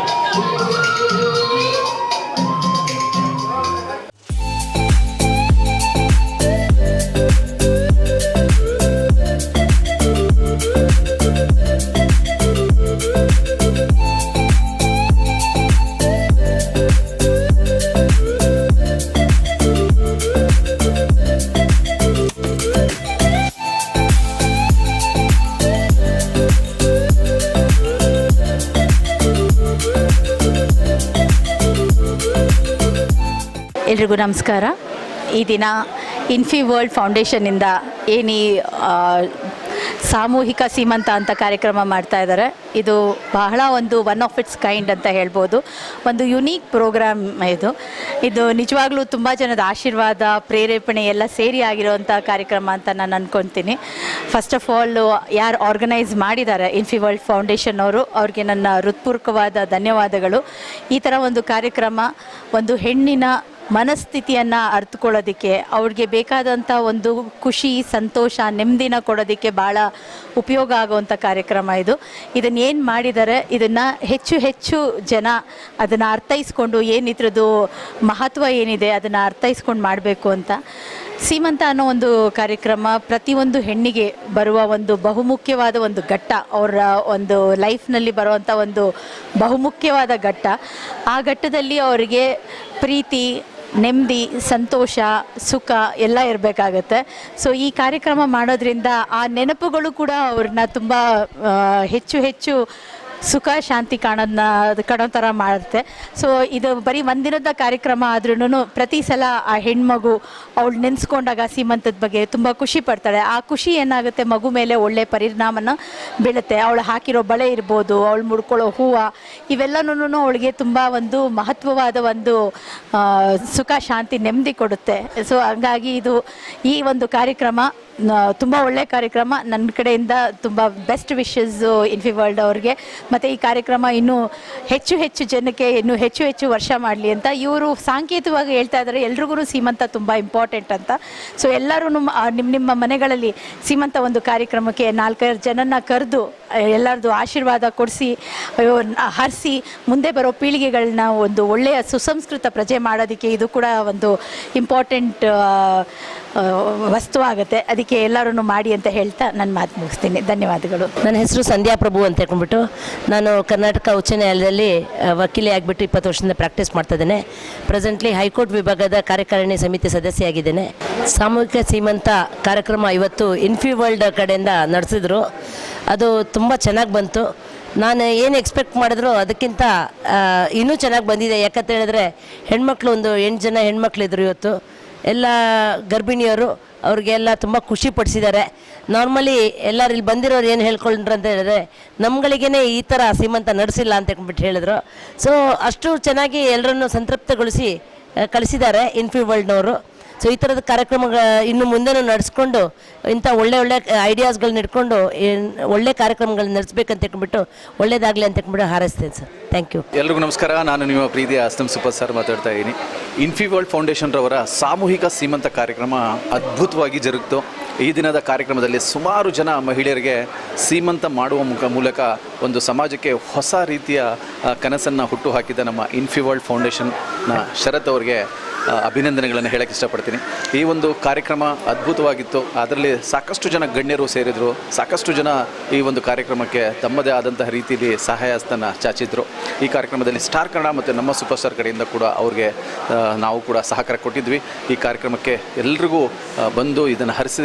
ಎಲ್ರಿಗೂ ನಮಸ್ಕಾರ. ಈ ದಿನ ಇನ್ಫಿ ವರ್ಲ್ಡ್ ಫೌಂಡೇಶನ್ನಿಂದ ಏನು ಸಾಮೂಹಿಕ ಸೀಮಂತ ಅಂತ ಕಾರ್ಯಕ್ರಮ ಮಾಡ್ತಾ ಇದ್ದಾರೆ, ಇದು ಬಹಳ ಒಂದು ಒನ್ ಆಫ್ ಇಟ್ಸ್ ಕೈಂಡ್ ಅಂತ ಹೇಳ್ಬೋದು. ಒಂದು ಯುನೀಕ್ ಪ್ರೋಗ್ರಾಮ್ ಇದು ನಿಜವಾಗ್ಲೂ ತುಂಬ ಜನದ ಆಶೀರ್ವಾದ, ಪ್ರೇರೇಪಣೆ ಎಲ್ಲ ಸೇರಿ ಆಗಿರೋವಂಥ ಕಾರ್ಯಕ್ರಮ ಅಂತ ನಾನು ಅಂದ್ಕೊತೀನಿ. ಫಸ್ಟ್ ಆಫ್ ಆಲ್ ಯಾರು ಆರ್ಗನೈಸ್ ಮಾಡಿದ್ದಾರೆ ಇನ್ಫಿ ವರ್ಲ್ಡ್ ಫೌಂಡೇಶನ್ ಅವರು, ಅವ್ರಿಗೆ ನನ್ನ ಹೃತ್ಪೂರ್ವಕವಾದ ಧನ್ಯವಾದಗಳು. ಈ ಥರ ಒಂದು ಕಾರ್ಯಕ್ರಮ ಒಂದು ಹೆಣ್ಣಿನ ಮನಸ್ಥಿತಿಯನ್ನು ಅರ್ಥಕೊಳ್ಳೋದಕ್ಕೆ, ಅವ್ರಿಗೆ ಬೇಕಾದಂಥ ಒಂದು ಖುಷಿ, ಸಂತೋಷ, ನೆಮ್ಮದಿನ ಕೊಡೋದಕ್ಕೆ ಭಾಳ ಉಪಯೋಗ ಆಗುವಂಥ ಕಾರ್ಯಕ್ರಮ ಇದು. ಇದನ್ನೇನು ಮಾಡಿದ್ದಾರೆ, ಇದನ್ನು ಹೆಚ್ಚು ಹೆಚ್ಚು ಜನ ಅದನ್ನು ಅರ್ಥೈಸ್ಕೊಂಡು, ಏನಿದ್ರದ್ದು ಮಹತ್ವ ಏನಿದೆ ಅದನ್ನು ಅರ್ಥೈಸ್ಕೊಂಡು ಮಾಡಬೇಕು ಅಂತ. ಸೀಮಂತ ಅನ್ನೋ ಒಂದು ಕಾರ್ಯಕ್ರಮ ಪ್ರತಿಯೊಂದು ಹೆಣ್ಣಿಗೆ ಬರುವ ಒಂದು ಬಹುಮುಖ್ಯವಾದ ಒಂದು ಘಟ್ಟ, ಅವರ ಒಂದು ಲೈಫ್ನಲ್ಲಿ ಬರುವಂಥ ಒಂದು ಬಹುಮುಖ್ಯವಾದ ಘಟ್ಟ. ಆ ಘಟ್ಟದಲ್ಲಿ ಅವರಿಗೆ ಪ್ರೀತಿ, ನೆಮ್ಮದಿ, ಸಂತೋಷ, ಸುಖ ಎಲ್ಲ ಇರಬೇಕಾಗತ್ತೆ. ಸೊ ಈ ಕಾರ್ಯಕ್ರಮ ಮಾಡೋದ್ರಿಂದ ಆ ನೆನಪುಗಳು ಕೂಡ ಅವ್ರನ್ನ ತುಂಬ ಹೆಚ್ಚು ಸುಖ ಶಾಂತಿ ಕಾಣೋ ಥರ ಮಾಡುತ್ತೆ. ಸೊ ಇದು ಬರೀ ಒಂದಿನದ ಕಾರ್ಯಕ್ರಮ ಆದ್ರೂ ಪ್ರತಿ ಸಲ ಆ ಹೆಣ್ಮಗು ಅವಳು ನೆನೆಸ್ಕೊಂಡಾಗ ಸೀಮಂತದ ಬಗ್ಗೆ ತುಂಬ ಖುಷಿ ಪಡ್ತಾಳೆ. ಆ ಖುಷಿ ಏನಾಗುತ್ತೆ, ಮಗು ಮೇಲೆ ಒಳ್ಳೆ ಪರಿಣಾಮನ ಬೀಳುತ್ತೆ. ಅವಳು ಹಾಕಿರೋ ಬಳೆ ಇರ್ಬೋದು, ಅವಳು ಮುಡ್ಕೊಳ್ಳೋ ಹೂವು, ಇವೆಲ್ಲನೂ ಅವಳಿಗೆ ತುಂಬ ಒಂದು ಮಹತ್ವವಾದ ಒಂದು ಸುಖ ಶಾಂತಿ ನೆಮ್ಮದಿ ಕೊಡುತ್ತೆ. ಸೊ ಹಂಗಾಗಿ ಈ ಒಂದು ಕಾರ್ಯಕ್ರಮ ತುಂಬ ಒಳ್ಳೆಯ ಕಾರ್ಯಕ್ರಮ. ನನ್ನ ಕಡೆಯಿಂದ ತುಂಬ ಬೆಸ್ಟ್ ವಿಶಸ್ ಇನ್ಫಿ ವರ್ಲ್ಡ್ ಅವ್ರಿಗೆ. ಮತ್ತು ಈ ಕಾರ್ಯಕ್ರಮ ಇನ್ನೂ ಹೆಚ್ಚು ಜನಕ್ಕೆ ಇನ್ನೂ ಹೆಚ್ಚು ವರ್ಷ ಮಾಡಲಿ ಅಂತ ಇವರು ಸಾಂಕೇತಿಕವಾಗಿ ಹೇಳ್ತಾ ಇದ್ದಾರೆ. ಎಲ್ರಿಗೂ ಸೀಮಂತ ತುಂಬ ಇಂಪಾರ್ಟೆಂಟ್ ಅಂತ. ಸೊ ಎಲ್ಲರೂ ನಿಮ್ಮ ಮನೆಗಳಲ್ಲಿ ಸೀಮಂತ ಒಂದು ಕಾರ್ಯಕ್ರಮಕ್ಕೆ 4-5 ಜನನ ಕರೆದು ಎಲ್ಲರದು ಆಶೀರ್ವಾದ ಕೊಡಿಸಿ ಹರಿಸಿ ಮುಂದೆ ಬರೋ ಪೀಳಿಗೆಗಳನ್ನ ಒಂದು ಒಳ್ಳೆಯ ಸುಸಂಸ್ಕೃತ ಪ್ರಜೆ ಮಾಡೋದಕ್ಕೆ ಇದು ಕೂಡ ಒಂದು ಇಂಪಾರ್ಟೆಂಟ್ ವಸ್ತು ಆಗುತ್ತೆ. ಅದಕ್ಕೆ ಎಲ್ಲರೂ ಮಾಡಿ ಅಂತ ಹೇಳ್ತಾ ನನ್ನ ಮಾತು ಮುಗಿಸ್ತೀನಿ. ಧನ್ಯವಾದಗಳು. ನನ್ನ ಹೆಸರು ಸಂಧ್ಯಾ ಪ್ರಭು ಅಂತ ಹೇಳ್ಕೊಂಡ್ಬಿಟ್ಟು ನಾನು ಕರ್ನಾಟಕ ಉಚ್ಚ ನ್ಯಾಯಾಲಯದಲ್ಲಿ ವಕೀಲೆ ಆಗಿಬಿಟ್ಟು 20 ವರ್ಷದಿಂದ ಪ್ರಾಕ್ಟೀಸ್ ಮಾಡ್ತಾ ಇದ್ದೇನೆ. ಪ್ರೆಸೆಂಟ್ಲಿ ಹೈಕೋರ್ಟ್ ವಿಭಾಗದ ಕಾರ್ಯಕಾರಿಣಿ ಸಮಿತಿ ಸದಸ್ಯೆಯಾಗಿದ್ದೇನೆ. ಸಾಮೂಹಿಕ ಸೀಮಂತ ಕಾರ್ಯಕ್ರಮ ಇವತ್ತು ಇನ್ಫಿ ವರ್ಲ್ಡ್ ಕಡೆಯಿಂದ ನಡೆಸಿದ್ರು. ಅದು ತುಂಬ ಚೆನ್ನಾಗಿ ಬಂತು. ನಾನು ಏನು ಎಕ್ಸ್ಪೆಕ್ಟ್ ಮಾಡಿದ್ರು ಅದಕ್ಕಿಂತ ಇನ್ನೂ ಚೆನ್ನಾಗಿ ಬಂದಿದೆ. ಯಾಕಂತ ಹೇಳಿದ್ರೆ ಹೆಣ್ಮಕ್ಳು ಒಂದು 8 ಜನ ಹೆಣ್ಮಕ್ಳಿದ್ರು ಇವತ್ತು. ಎಲ್ಲ ಗರ್ಭಿಣಿಯರು ಅವ್ರಿಗೆಲ್ಲ ತುಂಬ ಖುಷಿ ಪಡಿಸಿದ್ದಾರೆ. ನಾರ್ಮಲಿ ಎಲ್ಲರೂ ಇಲ್ಲಿ ಬಂದಿರೋರು ಏನು ಹೇಳ್ಕೊಂಡ್ರು ಅಂತ ಹೇಳಿದ್ರೆ ನಮ್ಗಳಿಗೇ ಈ ಥರ ಸೀಮಂತ ನಡೆಸಿಲ್ಲ ಅಂತ ಹೇಳ್ಬಿಟ್ಟು ಹೇಳಿದ್ರು. ಸೊ ಅಷ್ಟು ಚೆನ್ನಾಗಿ ಎಲ್ಲರನ್ನು ಸಂತೃಪ್ತಗೊಳಿಸಿ ಕಳಿಸಿದ್ದಾರೆ ಇನ್ಫಿ ವರ್ಲ್ಡ್ನವರು. ಸೊ ಈ ಥರದ ಕಾರ್ಯಕ್ರಮಗಳ ಇನ್ನು ಮುಂದೆನೂ ನಡೆಸ್ಕೊಂಡು ಇಂಥ ಒಳ್ಳೆ ಐಡಿಯಾಸ್ಗಳನ್ನ ಇಟ್ಕೊಂಡು ಒಳ್ಳೆ ಕಾರ್ಯಕ್ರಮಗಳನ್ನ ನಡೆಸ್ಬೇಕಂತ ಹೇಳ್ಬಿಟ್ಟು ಒಳ್ಳೇದಾಗಲಿ ಅಂತ ಹೇಳ್ಬಿಟ್ಟು ಹಾರೈಸ್ತೇನೆ ಸರ್. Thank you. ಎಲ್ರಿಗೂ ನಮಸ್ಕಾರ. ನಾನು ನಿಮ್ಮ ಪ್ರೀತಿಯ ಅಸ್ತಮ್ ಸುಪರ್ ಸರ್ ಮಾತಾಡ್ತಾ ಇದ್ದೀನಿ. ಇನ್ಫಿ ವರ್ಲ್ಡ್ ಫೌಂಡೇಶನ್ ರವರ ಸಾಮೂಹಿಕ ಸೀಮಂತ ಕಾರ್ಯಕ್ರಮ ಅದ್ಭುತವಾಗಿ ಜರುಗಿತು. ಈ ದಿನದ ಕಾರ್ಯಕ್ರಮದಲ್ಲಿ ಸುಮಾರು ಜನ ಮಹಿಳೆಯರಿಗೆ ಸೀಮಂತ ಮಾಡುವ ಮೂಲಕ ಒಂದು ಸಮಾಜಕ್ಕೆ ಹೊಸ ರೀತಿಯ ಕನಸನ್ನು ಹುಟ್ಟು ಹಾಕಿದ ನಮ್ಮ ಇನ್ಫಿ ವರ್ಲ್ಡ್ ಫೌಂಡೇಶನ್ನ ಶರತ್ ಅವರಿಗೆ ಅಭಿನಂದನೆಗಳನ್ನು ಹೇಳಕ್ಕೆ ಇಷ್ಟಪಡ್ತೀನಿ. ಈ ಒಂದು ಕಾರ್ಯಕ್ರಮ ಅದ್ಭುತವಾಗಿತ್ತು. ಅದರಲ್ಲಿ ಸಾಕಷ್ಟು ಜನ ಗಣ್ಯರು ಸೇರಿದರು. ಸಾಕಷ್ಟು ಜನ ಈ ಒಂದು ಕಾರ್ಯಕ್ರಮಕ್ಕೆ ತಮ್ಮದೇ ಆದಂತಹ ರೀತಿಯಲ್ಲಿ ಸಹಾಯ ಹಸ್ತನ ಚಾಚಿದ್ರು. ಈ ಕಾರ್ಯಕ್ರಮದಲ್ಲಿ ಸ್ಟಾರ್ ಕನ್ನಡ ಮತ್ತು ನಮ್ಮ ಸೂಪರ್ ಸ್ಟಾರ್ ಕಡೆಯಿಂದ ಕೂಡ ಅವ್ರಿಗೆ ನಾವು ಕೂಡ ಸಹಕಾರ ಕೊಟ್ಟಿದ್ವಿ. ಈ ಕಾರ್ಯಕ್ರಮಕ್ಕೆ ಎಲ್ರಿಗೂ ಬಂದು ಇದನ್ನು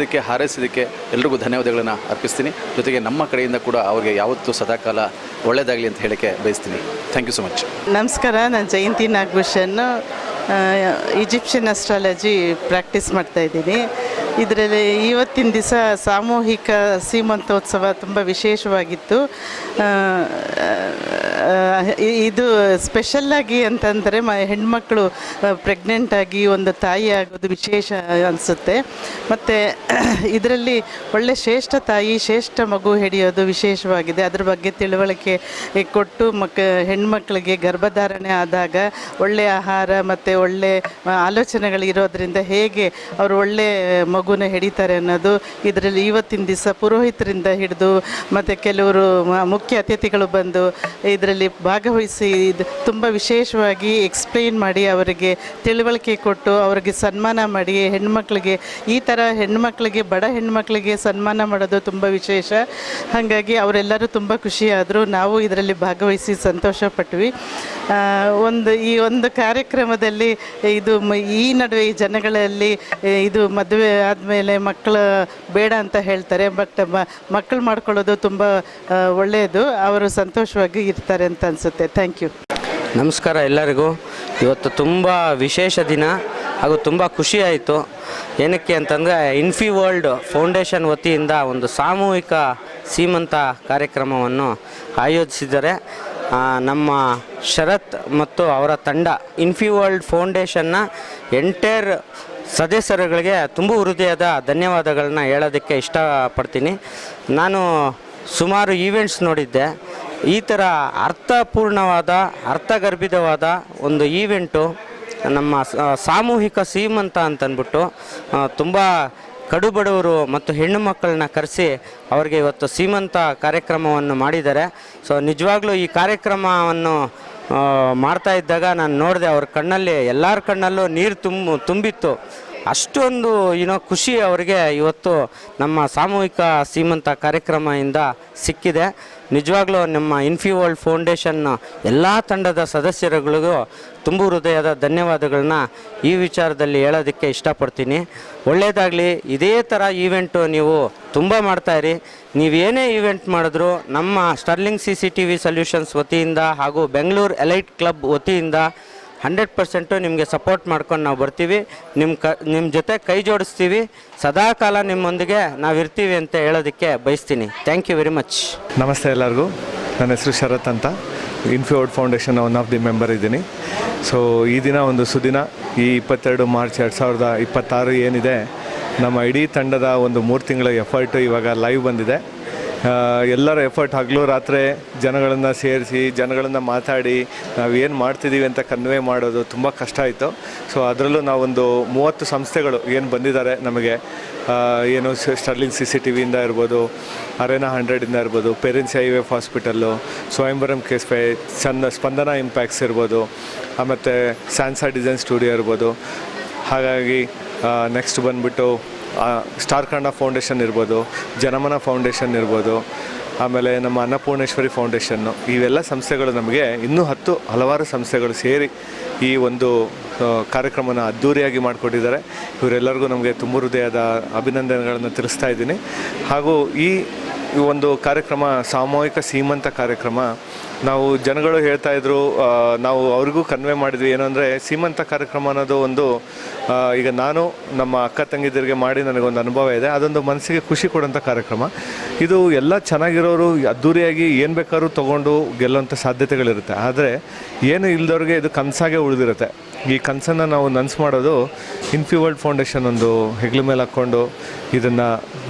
ಹಾರೈಸಿದ್ದಕ್ಕೆ ಎಲ್ರಿಗೂ ಧನ್ಯವಾದಗಳನ್ನು ಅರ್ಪಿಸ್ತೀನಿ. ಜೊತೆಗೆ ನಮ್ಮ ಕಡೆಯಿಂದ ಕೂಡ ಅವ್ರಿಗೆ ಯಾವತ್ತೂ ಸದಾಕಾಲ ಒಳ್ಳೆಯದಾಗಲಿ ಅಂತ ಹೇಳಕ್ಕೆ ಬಯಸ್ತೀನಿ. Thank you so much. ನಮಸ್ಕಾರ. ನಾನು Jayanthi Nagabhushan, Egyptian astrology practice ಮಾಡ್ತಾಯಿದ್ದೀನಿ. ಇದರಲ್ಲಿ ಇವತ್ತಿನ ದಿವಸ ಸಾಮೂಹಿಕ ಸೀಮಂತೋತ್ಸವ ತುಂಬ ವಿಶೇಷವಾಗಿತ್ತು. ಇದು ಸ್ಪೆಷಲ್ಲಾಗಿ ಅಂತಂದರೆ ಹೆಣ್ಮಕ್ಳು ಪ್ರೆಗ್ನೆಂಟಾಗಿ ಒಂದು ತಾಯಿ ಆಗೋದು ವಿಶೇಷ ಅನಿಸುತ್ತೆ. ಮತ್ತು ಇದರಲ್ಲಿ ಒಳ್ಳೆ ಶ್ರೇಷ್ಠ ತಾಯಿ ಶ್ರೇಷ್ಠ ಮಗು ಹಿಡಿಯೋದು ವಿಶೇಷವಾಗಿದೆ. ಅದ್ರ ಬಗ್ಗೆ ತಿಳುವಳಿಕೆ ಕೊಟ್ಟು ಹೆಣ್ಮಕ್ಳಿಗೆ ಗರ್ಭಧಾರಣೆ ಆದಾಗ ಒಳ್ಳೆಯ ಆಹಾರ ಮತ್ತು ಒಳ್ಳೆ ಆಲೋಚನೆಗಳಿರೋದ್ರಿಂದ ಹೇಗೆ ಅವರು ಒಳ್ಳೆ ಮಗುನ ಹಿಡಿತಾರೆ ಅನ್ನೋದು ಇದರಲ್ಲಿ ಇವತ್ತಿನ ದಿವಸ ಪುರೋಹಿತರಿಂದ ಹಿಡಿದು ಮತ್ತು ಕೆಲವರು ಮುಖ್ಯ ಅತಿಥಿಗಳು ಬಂದು ಇದರಲ್ಲಿ ಭಾಗವಹಿಸಿ ತುಂಬ ವಿಶೇಷವಾಗಿ ಎಕ್ಸ್ಪ್ಲೇನ್ ಮಾಡಿ ಅವರಿಗೆ ತಿಳುವಳಿಕೆ ಕೊಟ್ಟು ಅವರಿಗೆ ಸನ್ಮಾನ ಮಾಡಿ ಹೆಣ್ಮಕ್ಳಿಗೆ ಈ ಥರ ಹೆಣ್ಮಕ್ಳಿಗೆ ಬಡ ಹೆಣ್ಮಕ್ಳಿಗೆ ಸನ್ಮಾನ ಮಾಡೋದು ತುಂಬ ವಿಶೇಷ. ಹಾಗಾಗಿ ಅವರೆಲ್ಲರೂ ತುಂಬ ಖುಷಿಯಾದರು. ನಾವು ಇದರಲ್ಲಿ ಭಾಗವಹಿಸಿ ಸಂತೋಷಪಟ್ವಿ. ಈ ಒಂದು ಕಾರ್ಯಕ್ರಮದಲ್ಲಿ ಇದು ಈ ನಡುವೆ ಈ ಜನಗಳಲ್ಲಿ ಇದು ಮದುವೆ ಆದಮೇಲೆ ಮಕ್ಕಳು ಬೇಡ ಅಂತ ಹೇಳ್ತಾರೆ. ಬಟ್ ಮಕ್ಕಳು ಮಾಡ್ಕೊಳ್ಳೋದು ತುಂಬ ಒಳ್ಳೆಯದು. ಅವರು ಸಂತೋಷವಾಗಿ ಇರ್ತಾರೆ ಅಂತ ಅನಿಸುತ್ತೆ. Thank you. ನಮಸ್ಕಾರ ಎಲ್ಲರಿಗೂ. ಇವತ್ತು ತುಂಬ ವಿಶೇಷ ದಿನ ಹಾಗೂ ತುಂಬ ಖುಷಿಯಾಯಿತು. ಏನಕ್ಕೆ ಅಂತಂದರೆ ಇನ್ಫಿ ವರ್ಲ್ಡ್ ಫೌಂಡೇಶನ್ ವತಿಯಿಂದ ಒಂದು ಸಾಮೂಹಿಕ ಸೀಮಂತ ಕಾರ್ಯಕ್ರಮವನ್ನು ಆಯೋಜಿಸಿದ್ದಾರೆ. ನಮ್ಮ ಶರತ್ ಮತ್ತು ಅವರ ತಂಡ ಇನ್ಫಿ ವರ್ಲ್ಡ್ ಫೌಂಡೇಶನ್ನ ಎಂಟೈರ್ ಸದಸ್ಯರುಗಳಿಗೆ ತುಂಬ ಹೃದಯದ ಧನ್ಯವಾದಗಳನ್ನ ಹೇಳೋದಕ್ಕೆ ಇಷ್ಟಪಡ್ತೀನಿ. ನಾನು ಸುಮಾರು ಈವೆಂಟ್ಸ್ ನೋಡಿದ್ದೆ. ಈ ಥರ ಅರ್ಥಪೂರ್ಣವಾದ ಅರ್ಥಗರ್ಭಿತವಾದ ಒಂದು ಈವೆಂಟು ನಮ್ಮ ಸಾಮೂಹಿಕ ಸೀಮಂತ ಅಂತಂದ್ಬಿಟ್ಟು ತುಂಬ ಕಡುಬಡವರು ಮತ್ತು ಹೆಣ್ಣು ಮಕ್ಕಳನ್ನ ಕರೆಸಿ ಅವರಿಗೆ ಇವತ್ತು ಸೀಮಂತ ಕಾರ್ಯಕ್ರಮವನ್ನು ಮಾಡಿದ್ದಾರೆ. ಸೊ ನಿಜವಾಗ್ಲೂ ಈ ಕಾರ್ಯಕ್ರಮವನ್ನು ಮಾಡ್ತಾ ಇದ್ದಾಗ ನಾನು ನೋಡಿದೆ ಅವ್ರ ಕಣ್ಣಲ್ಲಿ ಎಲ್ಲರ ಕಣ್ಣಲ್ಲೂ ನೀರು ತುಂಬಿತ್ತು. ಅಷ್ಟೊಂದು ಖುಷಿ ಅವರಿಗೆ ಇವತ್ತು ನಮ್ಮ ಸಾಮೂಹಿಕ ಸೀಮಂತ ಕಾರ್ಯಕ್ರಮದಿಂದ ಸಿಕ್ಕಿದೆ. ನಿಜವಾಗ್ಲೂ ನಮ್ಮ ಇನ್ಫಿ ವರ್ಲ್ಡ್ ಫೌಂಡೇಶನ್ ಎಲ್ಲ ತಂಡದ ಸದಸ್ಯರುಗಳಿಗೂ ತುಂಬ ಹೃದಯದ ಧನ್ಯವಾದಗಳನ್ನ ಈ ವಿಚಾರದಲ್ಲಿ ಹೇಳೋದಕ್ಕೆ ಇಷ್ಟಪಡ್ತೀನಿ. ಒಳ್ಳೆಯದಾಗಲಿ. ಇದೇ ಥರ ಈವೆಂಟು ನೀವು ತುಂಬ ಮಾಡ್ತಾಯಿರಿ. ನೀವೇನೇ ಈವೆಂಟ್ ಮಾಡಿದ್ರು ನಮ್ಮ ಸ್ಟರ್ಲಿಂಗ್ CCTV ಸೊಲ್ಯೂಷನ್ಸ್ ವತಿಯಿಂದ ಹಾಗೂ ಬೆಂಗಳೂರು ಎಲೈಟ್ ಕ್ಲಬ್ ವತಿಯಿಂದ 100% ನಿಮಗೆ ಸಪೋರ್ಟ್ ಮಾಡ್ಕೊಂಡು ನಾವು ಬರ್ತೀವಿ. ನಿಮ್ಮ ಜೊತೆ ಕೈ ಜೋಡಿಸ್ತೀವಿ. ಸದಾಕಾಲ ನಿಮ್ಮೊಂದಿಗೆ ನಾವಿರ್ತೀವಿ ಅಂತ ಹೇಳೋದಕ್ಕೆ ಬಯಸ್ತೀನಿ. Thank you very much. ನಮಸ್ತೆ ಎಲ್ಲರಿಗೂ. ನನ್ನ ಹೆಸರು ಶರತ್ ಅಂತ. Infy world foundation one of the member ಇದ್ದೀನಿ. ಸೊ ಈ ದಿನ ಒಂದು ಸುದಿನ, ಈ 22 ಮಾರ್ಚ್ 2026 ಏನಿದೆ, ನಮ್ಮ ಇಡೀ ತಂಡದ ಒಂದು 3 ತಿಂಗಳ ಎಫರ್ಟ್ ಇವಾಗ ಲೈವ್ ಬಂದಿದೆ. ಎಲ್ಲರ ಎಫರ್ಟ್ ಹಗಲು ರಾತ್ರಿ ಜನಗಳನ್ನು ಸೇರಿಸಿ ಜನಗಳನ್ನು ಮಾತಾಡಿ ನಾವೇನು ಮಾಡ್ತಿದ್ದೀವಿ ಅಂತ ಕನ್ವೆ ಮಾಡೋದು ತುಂಬ ಕಷ್ಟ ಆಯಿತು. ಸೊ ಅದರಲ್ಲೂ ನಾವೊಂದು 30 ಸಂಸ್ಥೆಗಳು ಏನು ಬಂದಿದ್ದಾರೆ ನಮಗೆ, ಏನು ಸ್ಟರ್ಲಿಂಗ್ CCTVಯಿಂದ ಇರ್ಬೋದು, ಅರೇನಾ 100ಇಂದ ಇರ್ಬೋದು, ಪೇರೆಂಟ್ಸ್ IVF ಹಾಸ್ಪಿಟಲ್ಲು, ಸ್ವಯಂವರಂ ಕೇಸ್ಪೈ, ಸ್ಪಂದನ ಇಂಪ್ಯಾಕ್ಟ್ಸ್ ಇರ್ಬೋದು, ಮತ್ತು ಸ್ಯಾನ್ಸಾ ಡಿಸೈನ್ ಸ್ಟುಡಿಯೋ ಇರ್ಬೋದು. ಹಾಗಾಗಿ ನೆಕ್ಸ್ಟ್ ಬಂದುಬಿಟ್ಟು ಸ್ಟಾರ್ ಕನ್ನಡ ಫೌಂಡೇಶನ್ ಇರ್ಬೋದು, ಜನಮನ ಫೌಂಡೇಶನ್ ಇರ್ಬೋದು, ಆಮೇಲೆ ನಮ್ಮ ಅನ್ನಪೂರ್ಣೇಶ್ವರಿ ಫೌಂಡೇಶನ್ನು, ಇವೆಲ್ಲ ಸಂಸ್ಥೆಗಳು ನಮಗೆ ಇನ್ನೂ ಹಲವಾರು ಸಂಸ್ಥೆಗಳು ಸೇರಿ ಈ ಒಂದು ಕಾರ್ಯಕ್ರಮನ ಅದ್ಧೂರಿಯಾಗಿ ಮಾಡಿಕೊಟ್ಟಿದ್ದಾರೆ. ಇವರೆಲ್ಲರಿಗೂ ನಮಗೆ ತುಂಬ ಹೃದಯದ ಅಭಿನಂದನೆಗಳನ್ನು ತಿಳಿಸ್ತಾ ಇದ್ದೀನಿ. ಹಾಗೂ ಈ ಒಂದು ಕಾರ್ಯಕ್ರಮ ಸಾಮೂಹಿಕ ಸೀಮಂತ ಕಾರ್ಯಕ್ರಮ, ನಾವು ಜನಗಳು ಹೇಳ್ತಾಯಿದ್ರು, ನಾವು ಅವ್ರಿಗೂ ಕನ್ವೆ ಮಾಡಿದ್ವಿ. ಏನಂದರೆ ಸೀಮಂತ ಕಾರ್ಯಕ್ರಮ ಅನ್ನೋದು ಒಂದು, ಈಗ ನಾನು ನಮ್ಮ ಅಕ್ಕ ತಂಗಿದರಿಗೆ ಮಾಡಿ ನನಗೊಂದು ಅನುಭವ ಇದೆ. ಅದೊಂದು ಮನಸ್ಸಿಗೆ ಖುಷಿ ಕೊಡೋಂಥ ಕಾರ್ಯಕ್ರಮ. ಇದು ಎಲ್ಲ ಚೆನ್ನಾಗಿರೋರು ಅದ್ಧೂರಿಯಾಗಿ ಏನು ಬೇಕಾದ್ರೂ ತೊಗೊಂಡು ಗೆಲ್ಲೋಂಥ ಸಾಧ್ಯತೆಗಳಿರುತ್ತೆ. ಆದರೆ ಏನು ಇಲ್ದವ್ರಿಗೆ ಇದು ಕನಸಾಗೆ ಉಳಿದಿರುತ್ತೆ. ಈ ಕನಸನ್ನು ನಾವು ನನಸು ಮಾಡೋದು ಇನ್ಫಿ ವರ್ಲ್ಡ್ ಫೌಂಡೇಶನ್ ಒಂದು ಹೆಗ್ಲ ಮೇಲೆ ಹಾಕ್ಕೊಂಡು ಇದನ್ನು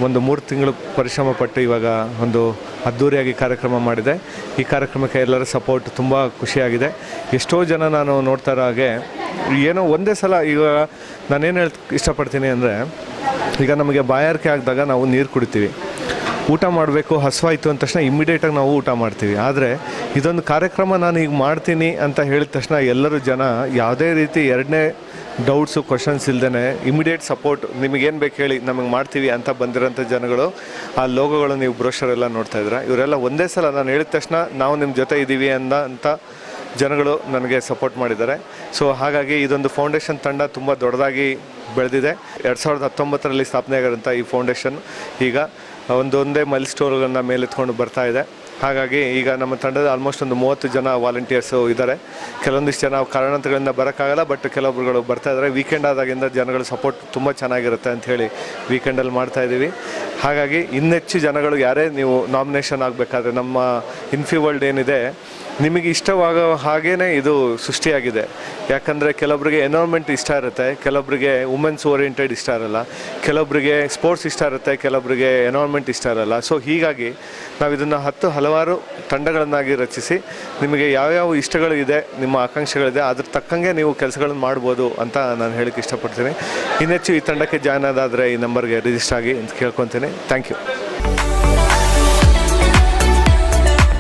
ಒಂದು 3 ತಿಂಗಳು ಪರಿಶ್ರಮ ಪಟ್ಟು ಇವಾಗ ಒಂದು ಅದ್ಧೂರಿಯಾಗಿ ಕಾರ್ಯಕ್ರಮ ಮಾಡಿದೆ. ಈ ಕಾರ್ಯಕ್ರಮಕ್ಕೆ ಎಲ್ಲರ ಸಪೋರ್ಟ್ ತುಂಬ ಖುಷಿಯಾಗಿದೆ. ಎಷ್ಟೋ ಜನ ನಾನು ನೋಡ್ತಾ ಇರೋ ಹಾಗೆ ಏನೋ ಒಂದೇ ಸಲ, ಈಗ ನಾನೇನು ಇಷ್ಟಪಡ್ತೀನಿ ಅಂದರೆ, ಈಗ ನಮಗೆ ಬಾಯಾರಿಕೆ ಆಗಿದಾಗ ನಾವು ನೀರು ಕುಡಿತೀವಿ, ಊಟ ಮಾಡಬೇಕು, ಹಸುವಾಯಿತು ಅಂದ ತಕ್ಷಣ ಇಮ್ಮಿಡಿಯೇಟಾಗಿ ನಾವು ಊಟ ಮಾಡ್ತೀವಿ. ಆದರೆ ಇದೊಂದು ಕಾರ್ಯಕ್ರಮ ನಾನು ಈಗ ಮಾಡ್ತೀನಿ ಅಂತ ಹೇಳಿದ ತಕ್ಷಣ ಎಲ್ಲರೂ ಜನ ಯಾವುದೇ ರೀತಿ ಎರಡನೇ ಡೌಟ್ಸು ಕ್ವಶನ್ಸ್ ಇಲ್ದೇ ಇಮಿಡಿಯೇಟ್ ಸಪೋರ್ಟ್, ನಿಮಗೇನು ಬೇಕು ಹೇಳಿ ನಮಗೆ ಮಾಡ್ತೀವಿ ಅಂತ ಬಂದಿರೋಂಥ ಜನಗಳು. ಆ ಲೋಗೋಗಳು ನೀವು ಬ್ರೋಷರೆಲ್ಲ ನೋಡ್ತಾ ಇದ್ದೀರಾ. ಇವರೆಲ್ಲ ಒಂದೇ ಸಲ ನಾನು ಹೇಳಿದ ತಕ್ಷಣ ನಾವು ನಿಮ್ಮ ಜೊತೆ ಇದ್ದೀವಿ ಅಂತ ಜನಗಳು ನನಗೆ ಸಪೋರ್ಟ್ ಮಾಡಿದ್ದಾರೆ. ಸೊ ಹಾಗಾಗಿ ಇದೊಂದು ಫೌಂಡೇಶನ್ ತಂಡ ತುಂಬ ದೊಡ್ಡದಾಗಿ ಬೆಳೆದಿದೆ. 2019ರಲ್ಲಿ ಸ್ಥಾಪನೆ ಆಗಿರೋಂಥ ಈ ಫೌಂಡೇಶನ್ ಈಗ ಒಂದೊಂದೇ ಮೈಲ್ ಸ್ಟೋನ್ಗಳನ್ನ ಮೇಲೆತ್ಕೊಂಡು ಬರ್ತಾ ಇದೆ. ಹಾಗಾಗಿ ಈಗ ನಮ್ಮ ತಂಡದ ಆಲ್ಮೋಸ್ಟ್ ಒಂದು 30 ಜನ ವಾಲಂಟಿಯರ್ಸು ಇದ್ದಾರೆ. ಕೆಲವೊಂದಿಷ್ಟು ಜನ ಕಾರಣಾಂತರಗಳಿಂದ ಬರೋಕ್ಕಾಗಲ್ಲ, ಬಟ್ ಕೆಲವೊಬ್ಬರುಗಳು ಬರ್ತಾ ಇದ್ದಾರೆ. ವೀಕೆಂಡ್ ಆದಾಗಿಂದ ಜನಗಳ ಸಪೋರ್ಟ್ ತುಂಬ ಚೆನ್ನಾಗಿರುತ್ತೆ ಅಂಥೇಳಿ ವೀಕೆಂಡಲ್ಲಿ ಮಾಡ್ತಾಯಿದ್ದೀವಿ. ಹಾಗಾಗಿ ಇನ್ನೆಚ್ಚು ಜನಗಳು ಯಾರೇ ನೀವು ನಾಮಿನೇಷನ್ ಆಗಬೇಕಾದ್ರೆ ನಮ್ಮ ಇನ್ಫಿ ವರ್ಲ್ಡ್ ಏನಿದೆ ನಿಮಗೆ ಇಷ್ಟವಾಗೋ ಹಾಗೇ ಇದು ಸೃಷ್ಟಿಯಾಗಿದೆ. ಯಾಕಂದರೆ ಕೆಲವೊಬ್ಬರಿಗೆ ಎನ್ವೈರ್ಮೆಂಟ್ ಇಷ್ಟ ಇರುತ್ತೆ, ಕೆಲವೊಬ್ಬರಿಗೆ ವುಮೆನ್ಸ್ ಓರಿಯೆಂಟೆಡ್ ಇಷ್ಟ ಇರಲ್ಲ, ಕೆಲವೊಬ್ಬರಿಗೆ ಸ್ಪೋರ್ಟ್ಸ್ ಇಷ್ಟ ಇರುತ್ತೆ, ಕೆಲವೊಬ್ಬರಿಗೆ ಎನ್ವೈರ್ಮೆಂಟ್ ಇಷ್ಟ ಇರಲ್ಲ. ಸೊ ಹೀಗಾಗಿ ನಾವು ಇದನ್ನು ಹಲವಾರು ತಂಡಗಳನ್ನಾಗಿ ರಚಿಸಿ ನಿಮಗೆ ಯಾವ್ಯಾವ ಇಷ್ಟಗಳು ಇದೆ, ನಿಮ್ಮ ಆಕಾಂಕ್ಷೆಗಳಿದೆ, ಅದ್ರ ತಕ್ಕಂಗೆ ನೀವು ಕೆಲಸಗಳನ್ನು ಮಾಡ್ಬೋದು ಅಂತ ನಾನು ಹೇಳಕ್ಕೆ ಇಷ್ಟಪಡ್ತೀನಿ. ಇನ್ನೆಚ್ಚು ಈ ತಂಡಕ್ಕೆ ಜಾಯ್ನ್ ಆದಾದರೆ ಈ ನಂಬರ್ಗೆ ರಿಜಿಸ್ಟರ್ ಆಗಿ ಅಂತ ಕೇಳ್ಕೊತೀನಿ. Thank you.